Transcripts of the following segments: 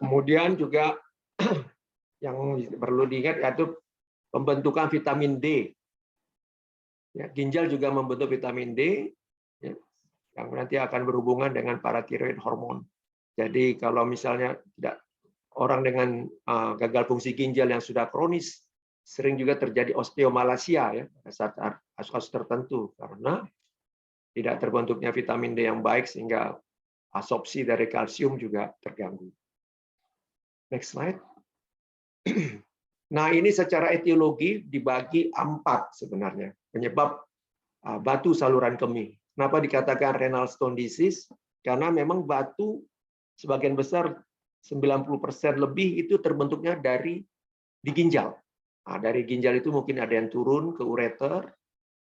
Kemudian juga yang perlu diingat yaitu pembentukan vitamin D. Ya, ginjal juga membentuk vitamin D, ya, yang nanti akan berhubungan dengan paratiroid hormon. Jadi kalau misalnya tidak orang dengan gagal fungsi ginjal yang sudah kronis, sering juga terjadi osteomalacia ya pada saat kasus tertentu karena tidak terbentuknya vitamin D yang baik sehingga absorpsi dari kalsium juga terganggu. Next slide. Nah, ini secara etiologi dibagi 4 sebenarnya penyebab batu saluran kemih. Kenapa dikatakan renal stone disease? Karena memang batu sebagian besar 90% lebih itu terbentuknya di ginjal. Nah, dari ginjal itu mungkin ada yang turun ke ureter,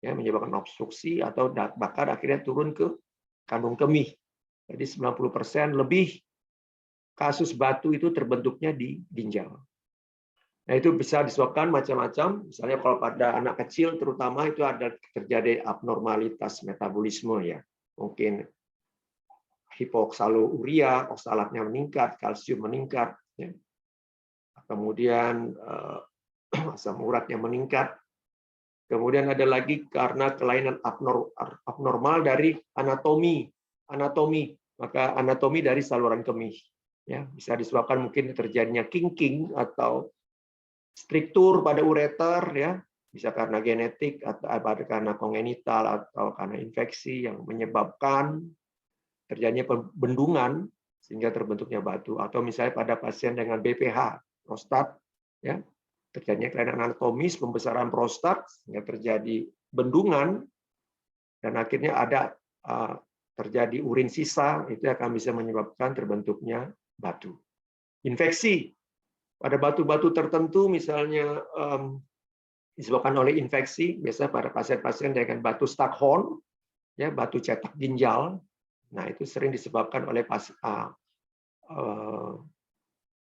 ya, menyebabkan obstruksi atau bahkan akhirnya turun ke kandung kemih. Jadi 90% lebih kasus batu itu terbentuknya di ginjal. Nah, itu bisa disebabkan macam-macam. Misalnya kalau pada anak kecil terutama itu ada terjadi abnormalitas metabolisme ya. Mungkin hipoksaluria, oksalatnya meningkat, kalsium meningkat, ya. Kemudian asam uratnya meningkat. Kemudian ada lagi karena kelainan abnormal dari anatomi, maka anatomi dari saluran kemih. Ya, bisa disebabkan mungkin terjadinya kinking atau struktur pada ureter, ya, bisa karena genetik atau karena kongenital atau karena infeksi yang menyebabkan terjadinya bendungan sehingga terbentuknya batu, atau misalnya pada pasien dengan BPH prostat, ya, terjadinya kelainan anatomis pembesaran prostat sehingga terjadi bendungan dan akhirnya ada terjadi urin sisa, itu akan bisa menyebabkan terbentuknya batu. Infeksi pada batu-batu tertentu misalnya disebabkan oleh infeksi, biasanya pada pasien-pasien dengan batu Staghorn, ya, batu cetak ginjal. Nah, itu sering disebabkan oleh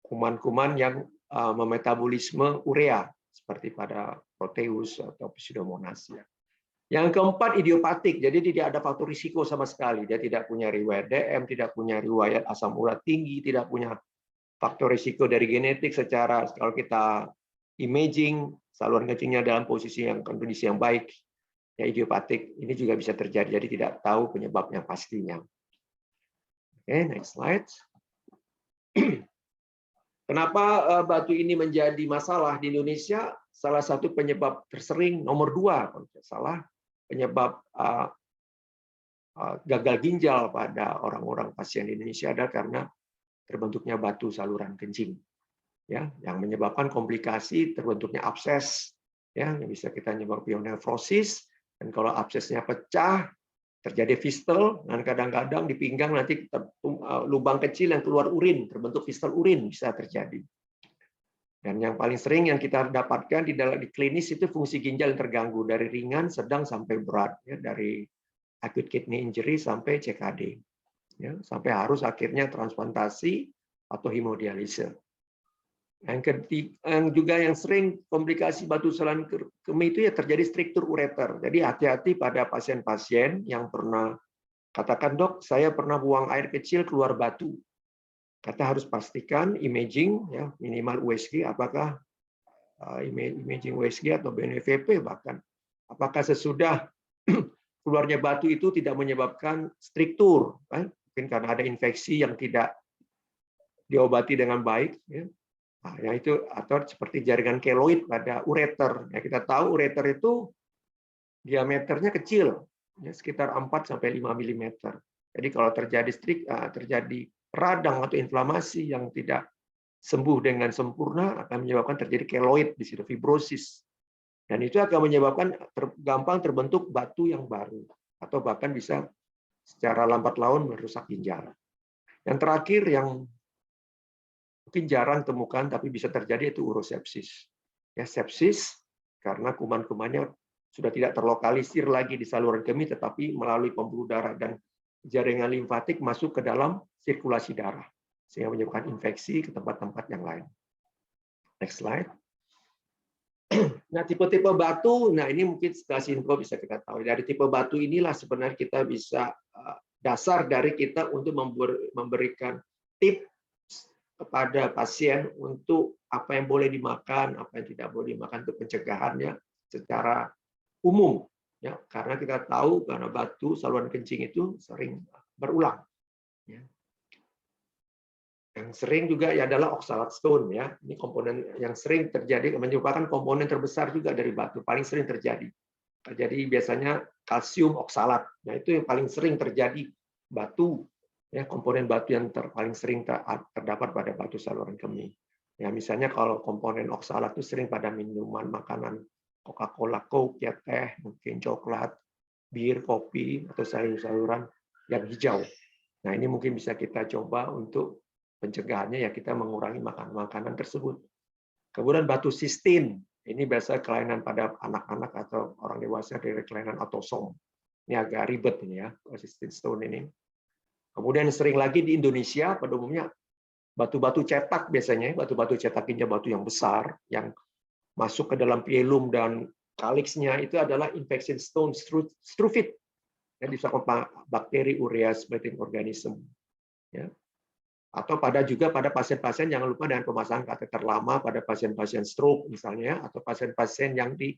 kuman-kuman yang memetabolisme urea seperti pada Proteus atau Pseudomonas. Yang keempat, idiopatik. Jadi tidak ada faktor risiko sama sekali. Dia tidak punya riwayat DM, tidak punya riwayat asam urat tinggi, tidak punya faktor risiko dari genetik. Secara kalau kita imaging saluran kencingnya dalam posisi yang kondisi yang baik, ya idiopatik ini juga bisa terjadi. Jadi tidak tahu penyebabnya pastinya. Oke, next slide. Kenapa batu ini menjadi masalah di Indonesia? Salah satu penyebab tersering nomor 2 kalau tidak salah penyebab gagal ginjal pada orang-orang pasien di Indonesia adalah karena terbentuknya batu saluran kencing, ya, yang menyebabkan komplikasi terbentuknya abses, ya, yang bisa kita nyebut pionefrosis, dan kalau absesnya pecah terjadi fistel, dan kadang-kadang di pinggang nanti lubang kecil yang keluar urin, terbentuk fistel urin bisa terjadi. Dan yang paling sering yang kita dapatkan di klinis itu fungsi ginjal yang terganggu dari ringan, sedang sampai berat, ya, dari acute kidney injury sampai CKD, ya, sampai harus akhirnya transplantasi atau hemodialisa. Yang juga yang sering komplikasi batu saluran kemih itu ya terjadi struktur ureter. Jadi hati-hati pada pasien-pasien yang pernah katakan, dok, saya pernah buang air kecil keluar batu. Kata harus pastikan imaging, ya, minimal USG, apakah imaging USG atau BNPP bahkan, apakah sesudah keluarnya batu itu tidak menyebabkan struktur, kan? Mungkin karena ada infeksi yang tidak diobati dengan baik, ya. Nah, ya itu, atau seperti jaringan keloid pada ureter. Ya, kita tahu ureter itu diameternya kecil, ya, sekitar 4-5 mm. Jadi kalau terjadi radang atau inflamasi yang tidak sembuh dengan sempurna akan menyebabkan terjadi keloid di situ, fibrosis. Dan itu akan menyebabkan gampang terbentuk batu yang baru atau bahkan bisa secara lambat laun merusak ginjal. Yang terakhir yang mungkin jarang temukan tapi bisa terjadi itu urosepsis. Ya, sepsis karena kuman-kumannya sudah tidak terlokalisir lagi di saluran kemih tetapi melalui pembuluh darah dan jaringan limfatik masuk ke dalam sirkulasi darah sehingga menyebabkan infeksi ke tempat-tempat yang lain. Next slide. Nah, tipe-tipe batu, nah ini mungkin setelah info bisa kita tahu. Dari tipe batu inilah sebenarnya kita bisa dasar dari kita untuk memberikan tips kepada pasien untuk apa yang boleh dimakan, apa yang tidak boleh dimakan untuk pencegahannya secara umum. Ya, karena kita tahu karena batu saluran kencing itu sering berulang. Ya. Yang sering juga ya adalah oxalate stone, ya. Ini komponen yang sering terjadi, merupakan komponen terbesar juga dari batu, paling sering terjadi. Jadi biasanya kalsium oksalat. Nah, itu yang paling sering terjadi batu, ya, komponen batu yang paling sering terdapat pada batu saluran kemih. Ya, misalnya kalau komponen oksalat itu sering pada minuman, makanan, Coca-Cola, Coke, ya, teh, mungkin coklat, bir, kopi, atau sayur-sayuran yang hijau. Nah, ini mungkin bisa kita coba untuk pencegahannya, ya kita mengurangi makanan tersebut. Kemudian batu sistin, ini biasa kelainan pada anak-anak atau orang dewasa dari kelainan autosom. Ini agak ribet ini ya, sistin stone ini. Kemudian sering lagi di Indonesia pada umumnya batu-batu cetak biasanya, batu-batu cetak ginjal, batu yang besar yang masuk ke dalam pielum dan kaliksnya itu adalah infection stone struvite. Ya, disebabkan bakteri urea spreading organism. Ya. Atau juga pada pasien-pasien, jangan lupa dengan pemasangan kateter lama pada pasien-pasien stroke misalnya, atau pasien-pasien yang di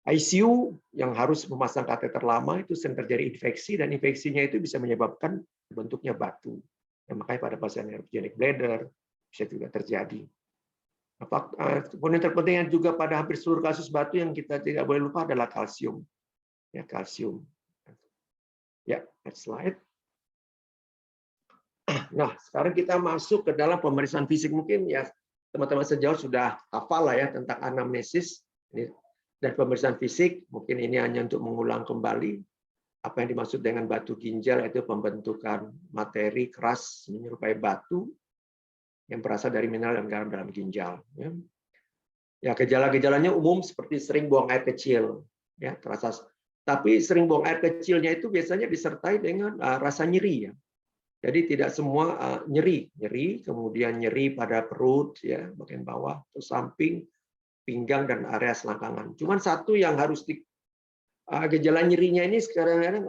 ICU yang harus memasang kateter lama, itu sering terjadi infeksi, dan infeksinya itu bisa menyebabkan bentuknya batu. Ya, makanya pada pasien hemorrhagic bladder bisa juga terjadi. Komponen terpenting juga pada hampir seluruh kasus batu yang kita tidak boleh lupa adalah kalsium. Ya, kalsium. Ya, next slide. Nah, sekarang kita masuk ke dalam pemeriksaan fisik. Mungkin ya teman-teman sejauh sudah hafal lah ya tentang anamnesis dan pemeriksaan fisik. Mungkin ini hanya untuk mengulang kembali apa yang dimaksud dengan batu ginjal, yaitu pembentukan materi keras menyerupai batu yang berasal dari mineral dan garam dalam ginjal. Ya, gejala-gejalanya umum seperti sering buang air kecil, ya terasa. Tapi sering buang air kecilnya itu biasanya disertai dengan rasa nyeri, ya. Jadi tidak semua nyeri, kemudian nyeri pada perut, ya bagian bawah, atau samping, pinggang dan area selangkangan. Cuman satu yang harus gejala nyerinya ini sekarang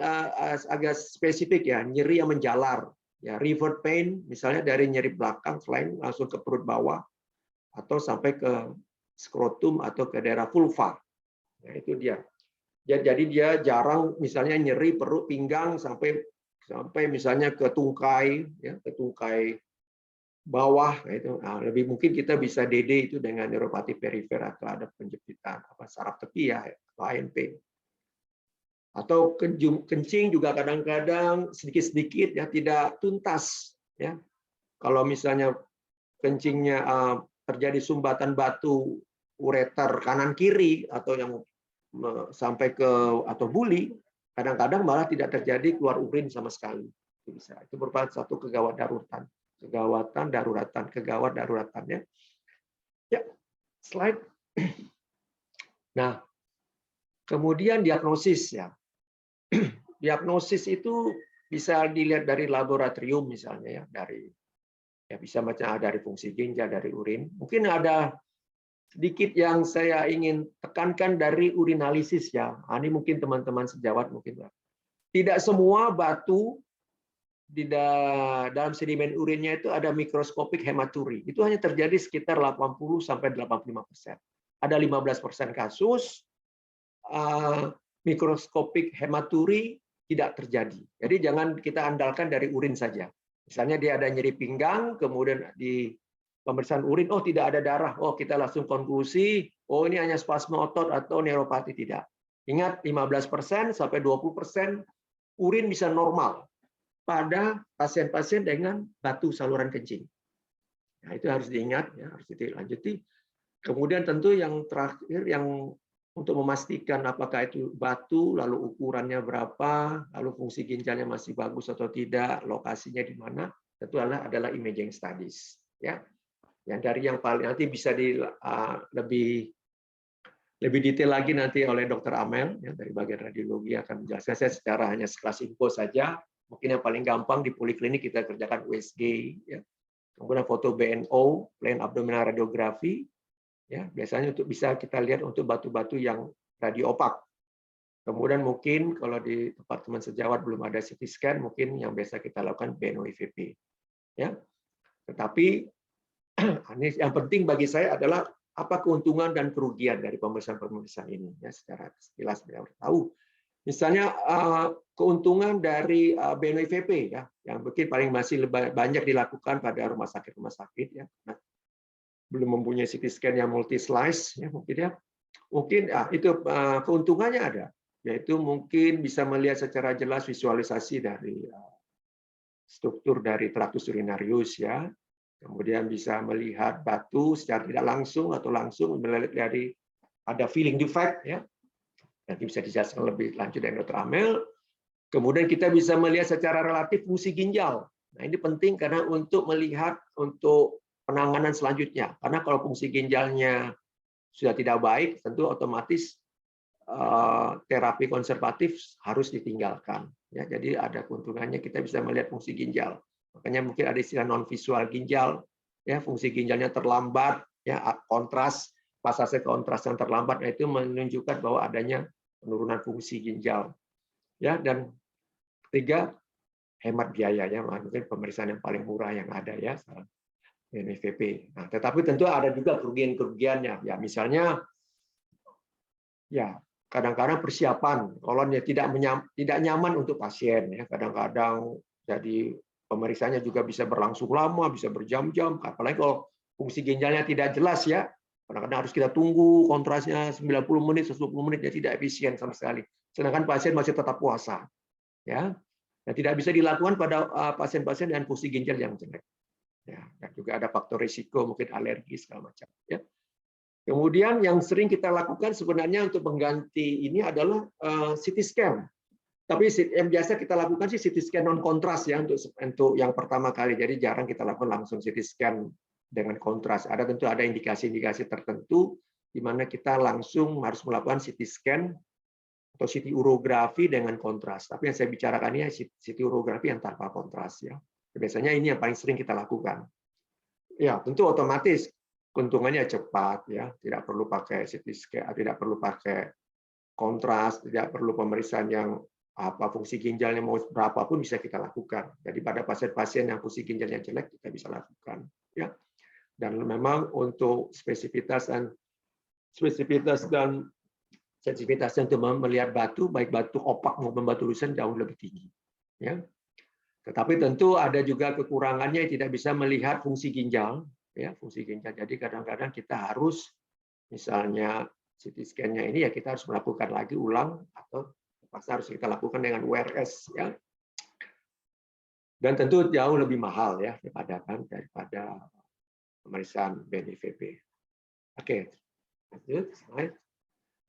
agak spesifik, ya, nyeri yang menjalar, ya revert pain, misalnya dari nyeri belakang selain langsung ke perut bawah atau sampai ke skrotum atau ke daerah vulva. Nah, itu dia. Jadi dia jarang misalnya nyeri perut, pinggang sampai misalnya ke tungkai, ya, ke tungkai bawah. Nah, itu lebih mungkin kita bisa DD itu dengan neuropati perifer atau ada penjepitan saraf tepi, ya, atau ANP. Atau kencing juga kadang-kadang sedikit-sedikit, ya tidak tuntas, ya. Kalau misalnya kencingnya terjadi sumbatan batu ureter kanan kiri atau yang sampai ke atau buli, kadang-kadang malah tidak terjadi keluar urin sama sekali. Itu bisa. Itu merupakan satu kegawat daruratannya. Ya, slide. Nah, kemudian diagnosis, ya. Diagnosis itu bisa dilihat dari laboratorium misalnya, ya, bisa macam dari fungsi ginjal, dari urin. Mungkin ada sedikit yang saya ingin tekankan dari urinalisis, ya. Ini mungkin teman-teman sejawat mungkin tidak semua batu di dalam sedimen urinnya itu ada mikroskopik hematuri. Itu hanya terjadi sekitar 80-85%. Ada 15% kasus mikroskopik hematuri tidak terjadi. Jadi jangan kita andalkan dari urin saja. Misalnya dia ada nyeri pinggang, kemudian di pemeriksaan urin, oh tidak ada darah, oh kita langsung konklusi, oh ini hanya spasme otot atau neuropati. Tidak. Ingat 15% sampai 20% urin bisa normal pada pasien-pasien dengan batu saluran kencing. Nah, itu harus diingat, ya, harus dilanjuti. Kemudian tentu yang terakhir, yang untuk memastikan apakah itu batu, lalu ukurannya berapa, lalu fungsi ginjalnya masih bagus atau tidak, lokasinya di mana, tentu adalah imaging studies. Ya. Yang dari yang paling nanti bisa lebih detail lagi nanti oleh Dr. Amel, ya, dari bagian radiologi akan menjelaskan. Saya secara hanya sekelas info saja. Mungkin yang paling gampang di poliklinik kita kerjakan USG, ya. Kemudian foto BNO, plain abdominal radiografi, ya, biasanya untuk bisa kita lihat untuk batu-batu yang radio opak. Kemudian mungkin kalau di tempat teman sejawat belum ada CT scan, mungkin yang biasa kita lakukan BNO IVP. Ya. Tetapi Ini yang penting bagi saya adalah apa keuntungan dan kerugian dari pemeriksaan ini ya, secara jelas biar tahu. Misalnya keuntungan dari BNPVP ya, yang mungkin paling masih banyak dilakukan pada rumah sakit ya, belum mempunyai CT scan yang multi slice ya mungkin ya. Mungkin itu keuntungannya ada, yaitu mungkin bisa melihat secara jelas visualisasi dari struktur dari traktus urinarius ya. Kemudian bisa melihat batu secara tidak langsung atau langsung melihat dari ada feeling defect ya. Nanti bisa dijelaskan lebih lanjut dari Dr. Amel. Kemudian kita bisa melihat secara relatif fungsi ginjal. Nah, ini penting karena untuk melihat untuk penanganan selanjutnya. Karena kalau fungsi ginjalnya sudah tidak baik, tentu otomatis terapi konservatif harus ditinggalkan. Ya, jadi ada keuntungannya kita bisa melihat fungsi ginjal. Makanya mungkin ada istilah non visual ginjal, ya fungsi ginjalnya terlambat, ya kontras, pasase kontras yang terlambat, nah, itu menunjukkan bahwa adanya penurunan fungsi ginjal. Ya, dan ketiga, hemat biaya ya, mungkin pemeriksaan yang paling murah yang ada ya, NIVP. Nah, tetapi tentu ada juga kerugian-kerugiannya. Ya, misalnya ya kadang-kadang persiapan kolonnya tidak nyaman untuk pasien ya, kadang-kadang jadi pemeriksaannya juga bisa berlangsung lama, bisa berjam-jam, apalagi kalau fungsi ginjalnya tidak jelas ya. Kadang-kadang harus kita tunggu kontrasnya 90 menit, 120 menit, ya tidak efisien sama sekali. Sedangkan pasien masih tetap puasa. Ya. Nah, tidak bisa dilakukan pada pasien-pasien dengan fungsi ginjal yang jelek. Ya, dan juga ada faktor risiko, mungkin alergi segala macam. Ya. Kemudian yang sering kita lakukan sebenarnya untuk mengganti ini adalah CT scan. Tapi yang biasa kita lakukan sih CT scan non kontras ya untuk yang pertama kali. Jadi jarang kita lakukan langsung CT scan dengan kontras. Tentu ada indikasi-indikasi tertentu di mana kita langsung harus melakukan CT scan atau CT urografi dengan kontras. Tapi yang saya bicarakan ini CT urografi yang tanpa kontras ya. Biasanya ini yang paling sering kita lakukan. Ya, tentu otomatis keuntungannya cepat ya, tidak perlu pakai CT scan, tidak perlu pakai kontras, tidak perlu pemeriksaan yang fungsi ginjalnya mau berapapun bisa kita lakukan. Jadi pada pasien-pasien yang fungsi ginjalnya jelek kita bisa lakukan ya. Dan memang untuk spesifitas dan sensitivitasnya untuk melihat batu, baik batu opak maupun batu lusen jauh lebih tinggi ya. Tetapi tentu ada juga kekurangannya yang tidak bisa melihat fungsi ginjal ya, fungsi ginjal. Jadi kadang-kadang kita harus misalnya CT scan-nya ini ya kita harus melakukan lagi ulang atau terpaksa harus kita lakukan dengan WRS ya. Dan tentu jauh lebih mahal ya daripada pemeriksaan BNIVP. Oke. Lanjut slide.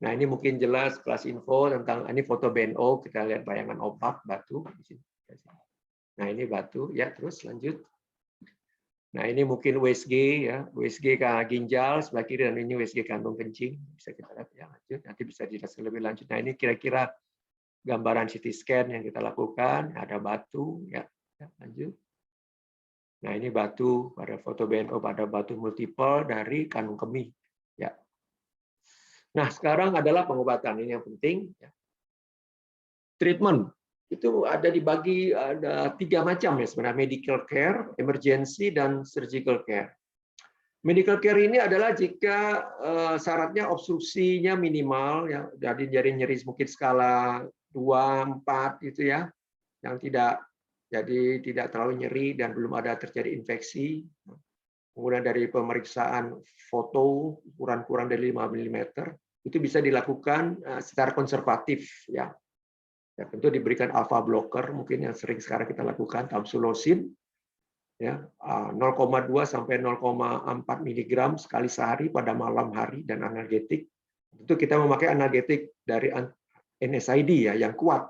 Nah, ini mungkin jelas kelas info tentang ini foto BNO, kita lihat bayangan opak batu di sini. Nah, ini batu ya, terus lanjut. Nah, ini mungkin USG ya, USG ginjal sebelah kiri dan ini USG kantong kencing, bisa kita lihat ya, lanjut. Nanti bisa dijelaskan lebih lanjut. Nah, ini kira-kira gambaran CT scan yang kita lakukan, ada batu ya, lanjut. Nah, ini batu pada foto BNO pada batu multiple dari kandung kemih ya. Nah, sekarang adalah pengobatan, ini yang penting ya. Treatment itu ada dibagi ada 3 macam ya sebenarnya, medical care, emergency, dan surgical care. Medical care ini adalah jika syaratnya obstruksinya minimal ya, jadi nyeri mungkin skala 2, 4 gitu ya, yang tidak terlalu nyeri dan belum ada terjadi infeksi. Kemudian dari pemeriksaan foto ukuran kurang dari 5 mm itu bisa dilakukan secara konservatif ya. Ya, tentu diberikan alpha blocker mungkin yang sering sekarang kita lakukan, tamsulosin ya, 0,2 sampai 0,4 mg sekali sehari pada malam hari, dan analgetik. Tentu kita memakai analgetik dari NSAID ya yang kuat.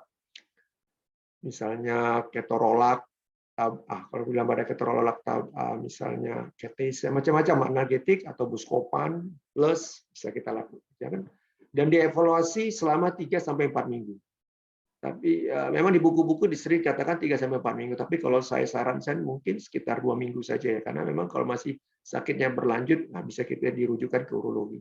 Misalnya ketorolac, kalau bilang pada ketorolac misalnya ketes, macam-macam analgetik atau buscopan plus bisa kita lakukan ya kan. Dan dievaluasi selama 3 sampai 4 minggu. Tapi memang di buku-buku sering katakan 3 sampai 4 minggu, tapi kalau saya sarankan mungkin sekitar 2 minggu saja ya, karena memang kalau masih sakitnya berlanjut, bisa kita dirujukan ke urologi.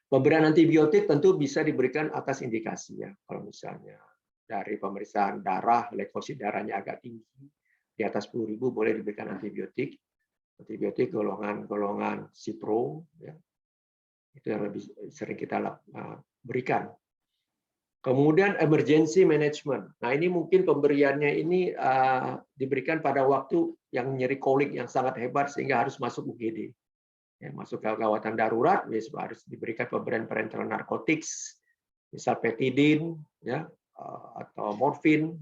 Pemberian antibiotik tentu bisa diberikan atas indikasi ya. Kalau misalnya dari pemeriksaan darah, leukosit darahnya agak tinggi, di atas 10.000 boleh diberikan antibiotik. antibiotik golongan Cipro, ya. Itu yang lebih sering kita berikan. Kemudian emergency management. Nah, ini mungkin pemberiannya ini diberikan pada waktu yang nyeri kolik yang sangat hebat sehingga harus masuk UGD. Ya, masuk ke gawatan darurat, harus diberikan pemberian parenteral narcotics, misal petidin, ya, atau morfin.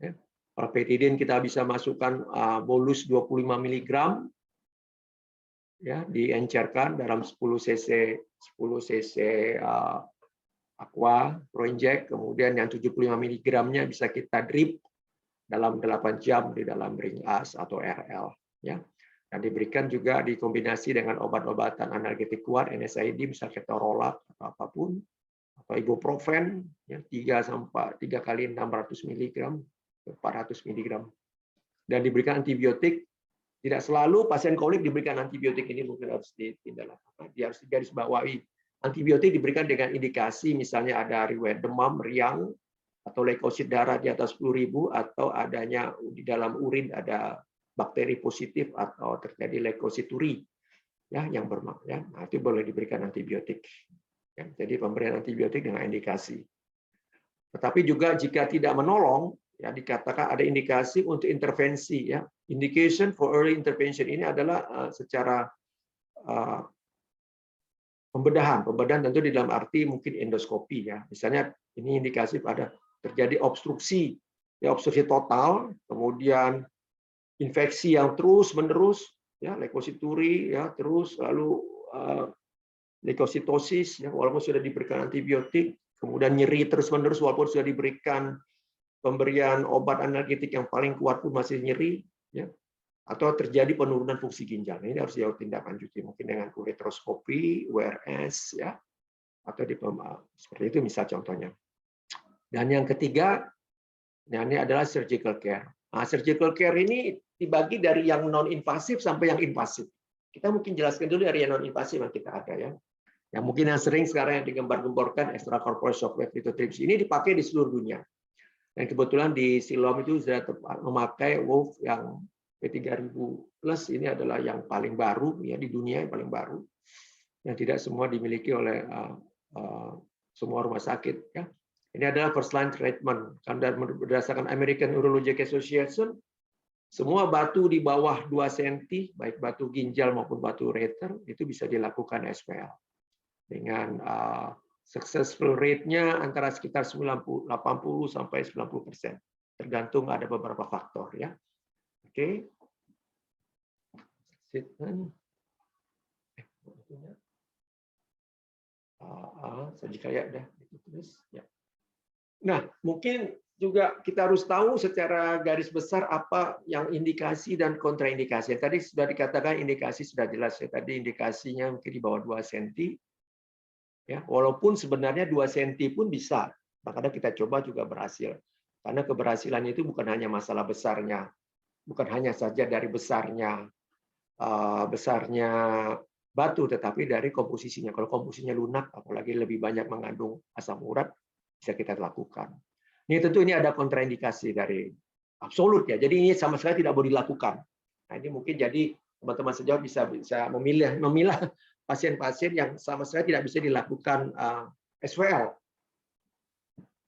Ya. Kalau petidin kita bisa masukkan bolus 25 mg, ya, diencerkan dalam 10 cc aqua proinjek, kemudian yang 75 mg-nya bisa kita drip dalam 8 jam di dalam ring AS atau RL, ya. Dan diberikan juga dikombinasi dengan obat-obatan analgetik kuat, NSAID, misalnya ketorolak atau apapun, atau ibuprofen, ya, 3 kali 600 mg, 400 mg. Dan diberikan antibiotik. Tidak selalu pasien kolik diberikan antibiotik, ini mungkin harus ditindaklanjuti. Dia harus digarisbawahi. Antibiotik diberikan dengan indikasi misalnya ada riwayat demam, riang, atau leukosit darah di atas 10.000, atau adanya di dalam urin ada bakteri positif atau terjadi leukosituri, ya, yang ya. Nah, itu boleh diberikan antibiotik. Ya, jadi pemberian antibiotik dengan indikasi. Tetapi juga jika tidak menolong, ya, dikatakan ada indikasi untuk intervensi, ya. Indication for early intervention ini adalah secara pembedahan tentu di dalam arti mungkin endoskopi, ya. Misalnya ini indikasi pada terjadi obstruksi, ya, obstruksi total, kemudian infeksi yang terus menerus, ya, leukosituri, ya, terus lalu leukositosis, ya, walaupun sudah diberikan antibiotik, kemudian nyeri terus menerus walaupun sudah diberikan pemberian obat analgetik yang paling kuat pun masih nyeri, ya. Atau terjadi penurunan fungsi ginjal. Nah, ini harus ditindaklanjuti mungkin dengan ureteroskopi, URS, ya, atau seperti itu misal contohnya. Dan yang ketiga, nah, ini adalah surgical care. Nah, surgical care ini dibagi dari yang non invasif sampai yang invasif. Kita mungkin jelaskan dulu dari yang non invasif yang kita ada, ya. Yang mungkin yang sering sekarang yang digembar-gemborkan extracorporeal shock wave lithotripsy ini dipakai di seluruh dunia. Dan kebetulan di Siloam itu sudah memakai WOLF yang P3000 plus, ini adalah yang paling baru, ya, di dunia yang paling baru, yang tidak semua dimiliki oleh semua rumah sakit, ya. Ini adalah first line treatment. Karena berdasarkan American Urologic Association, semua batu di bawah 2 cm, baik batu ginjal maupun batu ureter, itu bisa dilakukan SPL dengan successful rate-nya antara sekitar 80 sampai 90%, tergantung ada beberapa faktor, ya. Oke. Ya. Nah, mungkin juga kita harus tahu secara garis besar apa yang indikasi dan kontraindikasi. Tadi sudah dikatakan indikasi sudah jelas, ya. Tadi indikasinya mungkin di bawah 2 cm. Ya, walaupun sebenarnya 2 cm pun bisa. Makanya kita coba juga berhasil. Karena keberhasilan itu bukan hanya masalah besarnya, bukan hanya saja dari besarnya batu, tetapi dari komposisinya. Kalau komposisinya lunak, apalagi lebih banyak mengandung asam urat, bisa kita lakukan. Ini tentu ini ada kontraindikasi dari absolut, ya. Jadi ini sama sekali tidak boleh dilakukan. Nah, ini mungkin jadi teman-teman sejauh bisa memilah pasien-pasien yang sama sekali tidak bisa dilakukan SWL.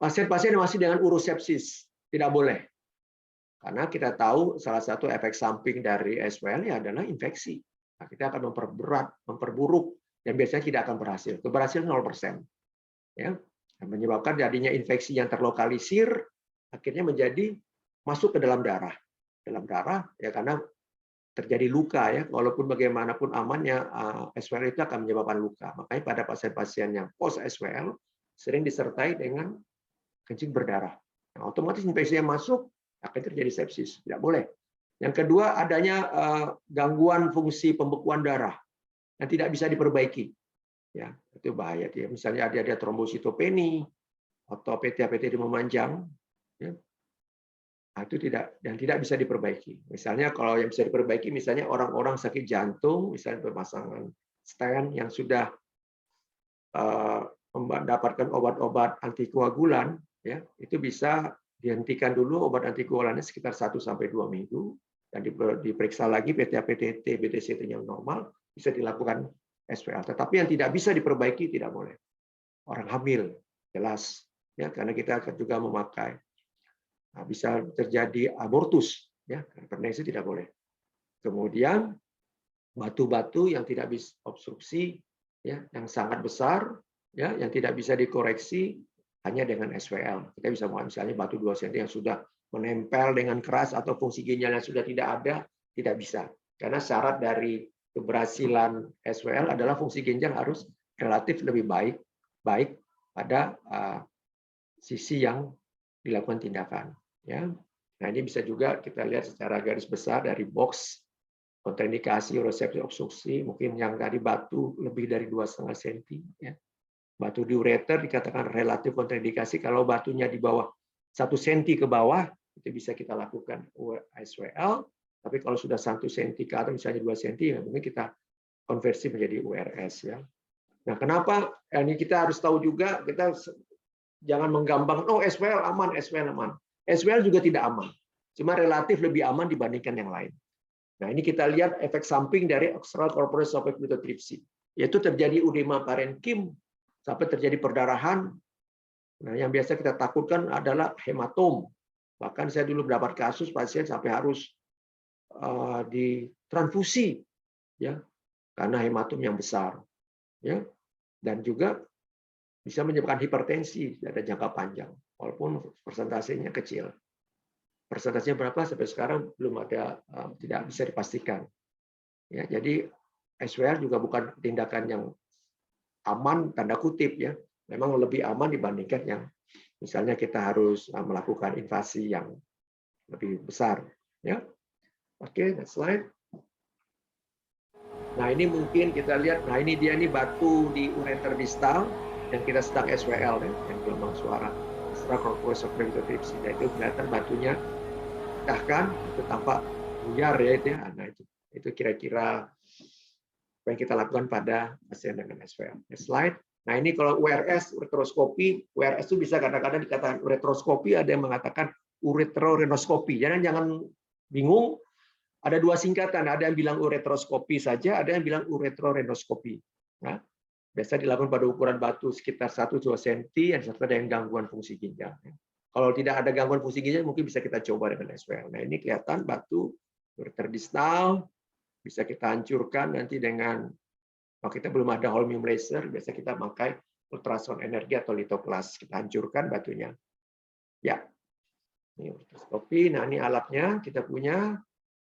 Pasien-pasien yang masih dengan urosepsis tidak boleh. Karena kita tahu salah satu efek samping dari SWL adalah infeksi. Nah, kita akan memperburuk, dan biasanya tidak akan berhasil. Keberhasilan 0%. Ya. Dan menyebabkan jadinya infeksi yang terlokalisir, akhirnya menjadi masuk ke dalam darah. Dalam darah, ya, karena terjadi luka, ya. Walaupun bagaimanapun amannya, SWL itu akan menyebabkan luka. Makanya pada pasien-pasien yang post SWL sering disertai dengan kencing berdarah. Nah, otomatis infeksi yang masuk akan terjadi sepsis, tidak boleh. Yang kedua, adanya gangguan fungsi pembekuan darah yang tidak bisa diperbaiki. Ya, itu bahaya. Ya. Misalnya ada trombositopeni atau PT memanjang, ya. Nah, itu tidak bisa diperbaiki. Misalnya kalau yang bisa diperbaiki, misalnya orang-orang sakit jantung, misalnya pemasangan stent yang sudah mendapatkan obat-obat antikoagulan, ya, itu bisa dihentikan dulu obat antikoagulannya sekitar 1 sampai 2 minggu. dan diperiksa lagi PTA-PTT, BTCT yang normal, bisa dilakukan SWL. Tetapi yang tidak bisa diperbaiki tidak boleh. Orang hamil, jelas, ya, karena kita juga memakai. Nah, bisa terjadi abortus, ya, karena itu tidak boleh. Kemudian batu-batu yang tidak bisa obstruksi, ya, yang sangat besar, ya, yang tidak bisa dikoreksi hanya dengan SWL. Kita bisa misalnya batu 2 cm yang sudah menempel dengan keras atau fungsi ginjalnya sudah tidak ada, tidak bisa. Karena syarat dari keberhasilan SWL adalah fungsi ginjal harus relatif lebih baik pada sisi yang dilakukan tindakan. Ya, nah ini bisa juga kita lihat secara garis besar dari box kontraindikasi urosepsi obstruksi, mungkin yang tadi batu lebih dari 2,5 cm. Ya. Batu di ureter dikatakan relatif kontraindikasi kalau batunya di bawah 1 cm ke bawah, itu bisa kita lakukan SWL. Tapi kalau sudah 1 cm ke atas, misalnya 2 cm, ya mungkin kita konversi menjadi URS. Ya. Nah, kenapa? Ini kita harus tahu juga, kita jangan menggampang, oh SWL aman, SWL aman. SWL juga tidak aman, cuma relatif lebih aman dibandingkan yang lain. Nah, ini kita lihat efek samping dari extracorporeal suspect lithotripsy, yaitu terjadi edema parenkim sampai terjadi perdarahan. Nah, yang biasa kita takutkan adalah hematom. Bahkan saya dulu mendapat kasus pasien sampai harus ditransfusi, ya, karena hematom yang besar, ya, dan juga bisa menyebabkan hipertensi pada jangka panjang, walaupun persentasenya kecil. Persentasenya berapa sampai sekarang belum ada, tidak bisa dipastikan. Ya, jadi SWL juga bukan tindakan yang aman tanda kutip, ya. Memang lebih aman dibandingkan yang misalnya kita harus melakukan invasi yang lebih besar. Ya, oke, next slide. Nah, ini mungkin kita lihat. Nah, ini dia nih batu di ureter distal yang kita sedang SWL, ya, yang gelombang suara extracorporeal suspect lithotripsy. Nah, itu kelihatan batunya pecahkan, itu tampak buyar, ya. Nah, itu kira-kira apa yang kita lakukan pada pasien dengan SWL. Next slide. Nah, ini kalau URS, ureteroskopi, URS itu bisa kadang-kadang dikatakan ureteroskopi, ada yang mengatakan ureterorenoskopi. Jangan bingung, ada 2 singkatan, ada yang bilang ureteroskopi saja, ada yang bilang ureterorenoskopi. Nah, biasa dilakukan pada ukuran batu sekitar 1-2 cm, dan ada yang gangguan fungsi ginjal. Kalau tidak ada gangguan fungsi ginjal, mungkin bisa kita coba dengan SWL. Nah, ini kelihatan batu ureter distal, bisa kita hancurkan nanti dengan, kalau kita belum ada holmium laser, biasa kita pakai ultrasound energi atau litoklas, kita hancurkan batunya. Ya, ini ultraskopi. Nah, ini alatnya kita punya.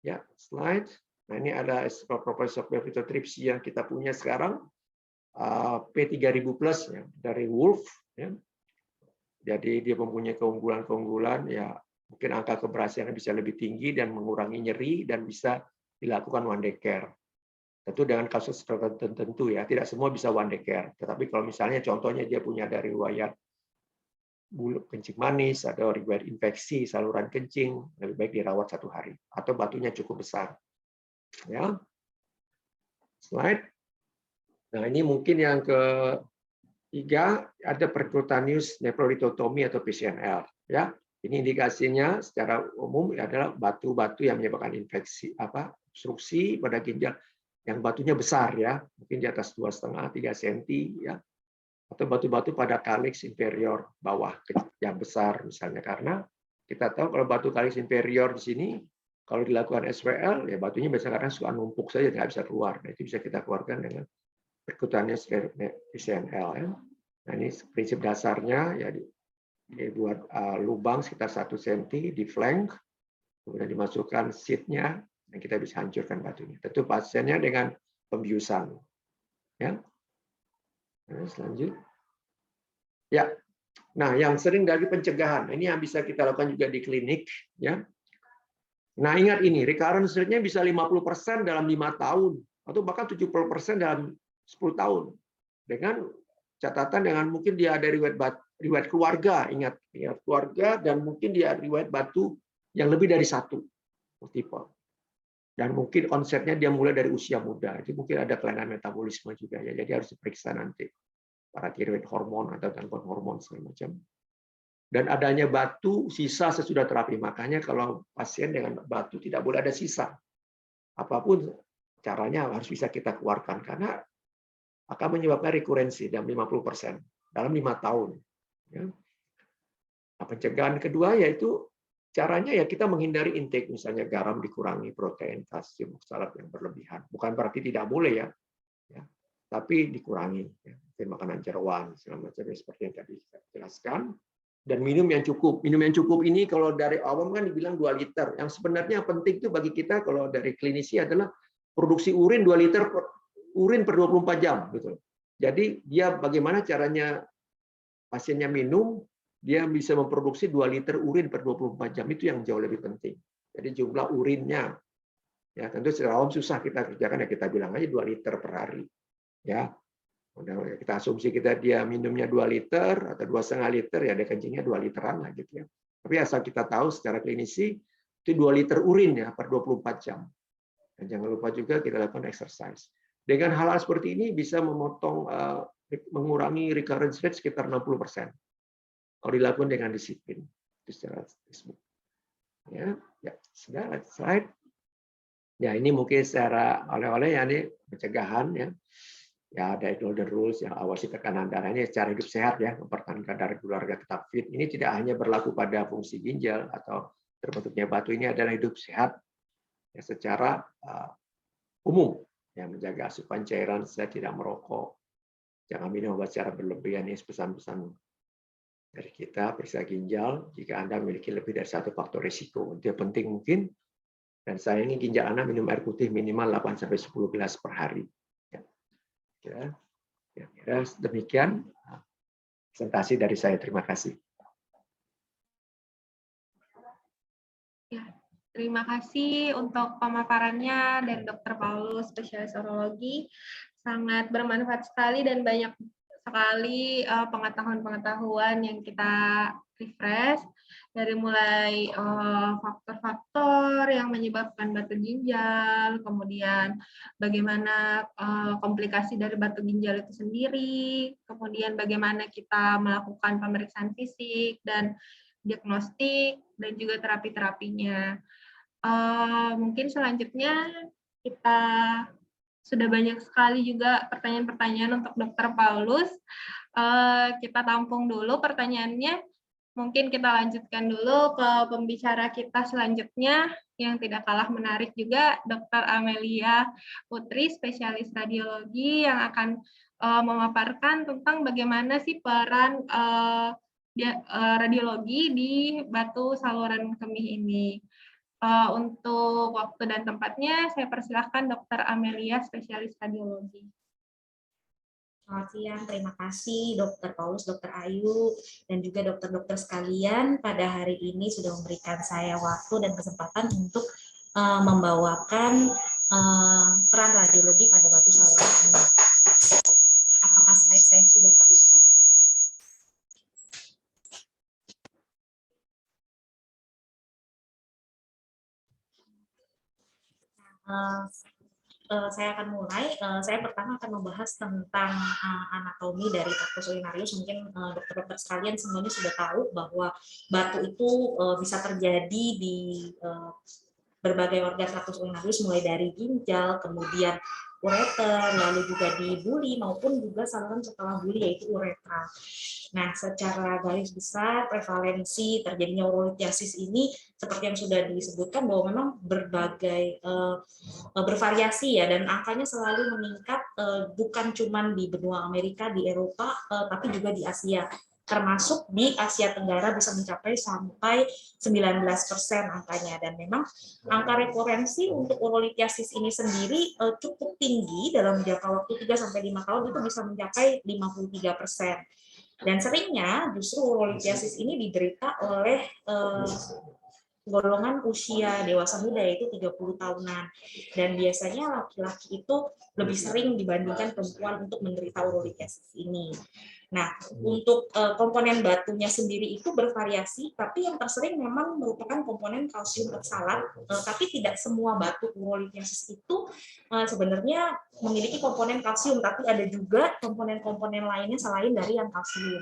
Ya, slide. Nah, ini ada extracorporeal suspect lithotripsy yang kita punya sekarang, P3000 plus, ya, dari Wolf. Ya. Jadi dia mempunyai keunggulan-keunggulan, ya mungkin angka keberhasilan bisa lebih tinggi dan mengurangi nyeri dan bisa dilakukan one day care. Tentu dengan kasus tertentu, ya, tidak semua bisa one day care. Tetapi kalau misalnya contohnya dia punya dari riwayat bulu kencing manis, atau riwayat infeksi saluran kencing, lebih baik dirawat 1 hari. Atau batunya cukup besar. Ya. Slide. Nah, ini mungkin yang ketiga, ada percutaneous nephrolithotomy atau PCNL. Ya, ini indikasinya secara umum adalah batu-batu yang menyebabkan infeksi, obstruksi pada ginjal, yang batunya besar, ya, mungkin di atas 2,5-3 cm, ya, atau batu-batu pada kalix inferior bawah yang besar, misalnya, karena kita tahu kalau batu kalix inferior di sini, kalau dilakukan SWL, ya batunya biasanya karena suka numpuk saja, nggak bisa keluar. Nah, itu bisa kita keluarkan dengan percutaneous PCNL. Ya. Nah, ini prinsip dasarnya, ya, dibuat lubang sekitar 1 cm di flank, kemudian dimasukkan seatnya, dan kita bisa hancurkan batunya. Tentu pasiennya dengan pembiusan. Ya. Nah, selanjutnya. Ya. Nah, yang sering dari pencegahan, ini yang bisa kita lakukan juga di klinik. Ya. Nah, ingat ini, recurrence rate-nya bisa 50% dalam 5 tahun, atau bahkan 70% dalam 10 tahun. Dengan catatan dengan mungkin dia ada riwayat keluarga, ingat keluarga, dan mungkin dia riwayat batu yang lebih dari 1 tipe. Dan mungkin onsetnya dia mulai dari usia muda. Jadi mungkin ada kelainan metabolisme juga, ya. Jadi harus diperiksa nanti para tiroid hormon atau gangguan hormon segala macam. Dan adanya batu sisa sesudah terapi. Makanya kalau pasien dengan batu tidak boleh ada sisa. Apapun caranya harus bisa kita keluarkan karena akan menyebabkan rekurensi dalam 50% dalam 5 tahun. Ya. Nah, pencegahan kedua yaitu caranya ya kita menghindari intake, misalnya garam dikurangi, protein, kalsium, oksalat yang berlebihan. Bukan berarti tidak boleh ya, tapi dikurangi. Ya. Makanan jeroan, segala macam seperti yang tadi saya jelaskan. Dan minum yang cukup. Minum yang cukup ini kalau dari awam kan dibilang 2 liter. Yang sebenarnya penting itu bagi kita kalau dari klinisi adalah produksi urin 2 liter urin per 24 jam. Gitu. Jadi dia bagaimana caranya pasiennya minum, dia bisa memproduksi 2 liter urin per 24 jam. Itu yang jauh lebih penting. Jadi jumlah urinnya. Ya, tentu secara awam susah kita kerjakan, ya kita bilang aja 2 liter per hari. Ya. Kita asumsi dia minumnya 2 liter atau 2,5 liter, ya dia kencingnya 2 literan lah gitu ya. Tapi asal kita tahu secara klinisi itu 2 liter urin ya per 24 jam. Dan jangan lupa juga kita lakukan exercise. Dengan hal-hal seperti ini bisa memotong mengurangi recurrence rate sekitar 60%. Kalau dilakukan dengan disiplin. Itu secara statistik. Ya, sudah slide. Ya, ini mungkin secara oleh-oleh ya ini pencegahan ya. Ya, ada golden rules yang awasi tekanan darahnya secara hidup sehat ya, mempertahankan darah keluarga tetap fit. Ini tidak hanya berlaku pada fungsi ginjal atau terbentuknya batu, ini adalah hidup sehat ya, secara umum ya, menjaga asupan cairan, saya tidak merokok, jangan minum obat secara berlebihan. Ini pesan-pesan dari kita, periksa ginjal jika Anda memiliki lebih dari 1 faktor risiko. Itu yang penting mungkin. Dan saya ini ginjal Anda minum air putih minimal 8-10 gelas per hari. Ya, demikian presentasi dari saya. Terima kasih. Ya, terima kasih untuk pemaparannya dari Dr. Paulus, spesialis urologi. Sangat bermanfaat sekali dan banyak sekali pengetahuan-pengetahuan yang kita refresh, dari mulai faktor-faktor yang menyebabkan batu ginjal, kemudian bagaimana komplikasi dari batu ginjal itu sendiri, kemudian bagaimana kita melakukan pemeriksaan fisik dan diagnostik, dan juga terapi-terapinya. Mungkin selanjutnya kita sudah banyak sekali juga pertanyaan-pertanyaan untuk Dr. Paulus. Kita tampung dulu pertanyaannya. Mungkin kita lanjutkan dulu ke pembicara kita selanjutnya, yang tidak kalah menarik juga, Dr. Amelia Putri, spesialis radiologi, yang akan memaparkan tentang bagaimana sih peran radiologi di batu saluran kemih ini. Untuk waktu dan tempatnya, saya persilahkan Dr. Amelia, spesialis radiologi. Selamat siang, terima kasih Dr. Paulus, Dr. Ayu, dan juga dokter-dokter sekalian pada hari ini sudah memberikan saya waktu dan kesempatan untuk membawakan peran radiologi pada batu saluran kemih. Apakah slide saya sudah terlihat? Saya akan mulai. Saya pertama akan membahas tentang anatomi dari tractus urinarius. Mungkin dokter-dokter sekalian semuanya sudah tahu bahwa batu itu bisa terjadi di berbagai organ tractus urinarius, mulai dari ginjal, kemudian ureter, lalu juga di buli maupun juga saluran setelah buli yaitu uretra. Nah, secara garis besar prevalensi terjadinya urolithiasis ini seperti yang sudah disebutkan bahwa memang bervariasi ya, dan angkanya selalu meningkat, bukan cuma di benua Amerika, di Eropa, tapi juga di Asia. Termasuk di Asia Tenggara bisa mencapai sampai 19% angkanya, dan memang angka rekurensi untuk urolithiasis ini sendiri cukup tinggi dalam jangka waktu 3-5 tahun, itu bisa mencapai 53%. Dan seringnya justru urolithiasis ini diderita oleh golongan usia dewasa muda, yaitu 30 tahunan. Dan biasanya laki-laki itu lebih sering dibandingkan perempuan untuk menderita urolithiasis ini. Nah, untuk komponen batunya sendiri itu bervariasi, tapi yang tersering memang merupakan komponen kalsium oksalat, tapi tidak semua batu urolithiasis itu sebenarnya memiliki komponen kalsium, tapi ada juga komponen-komponen lainnya selain dari yang kalsium.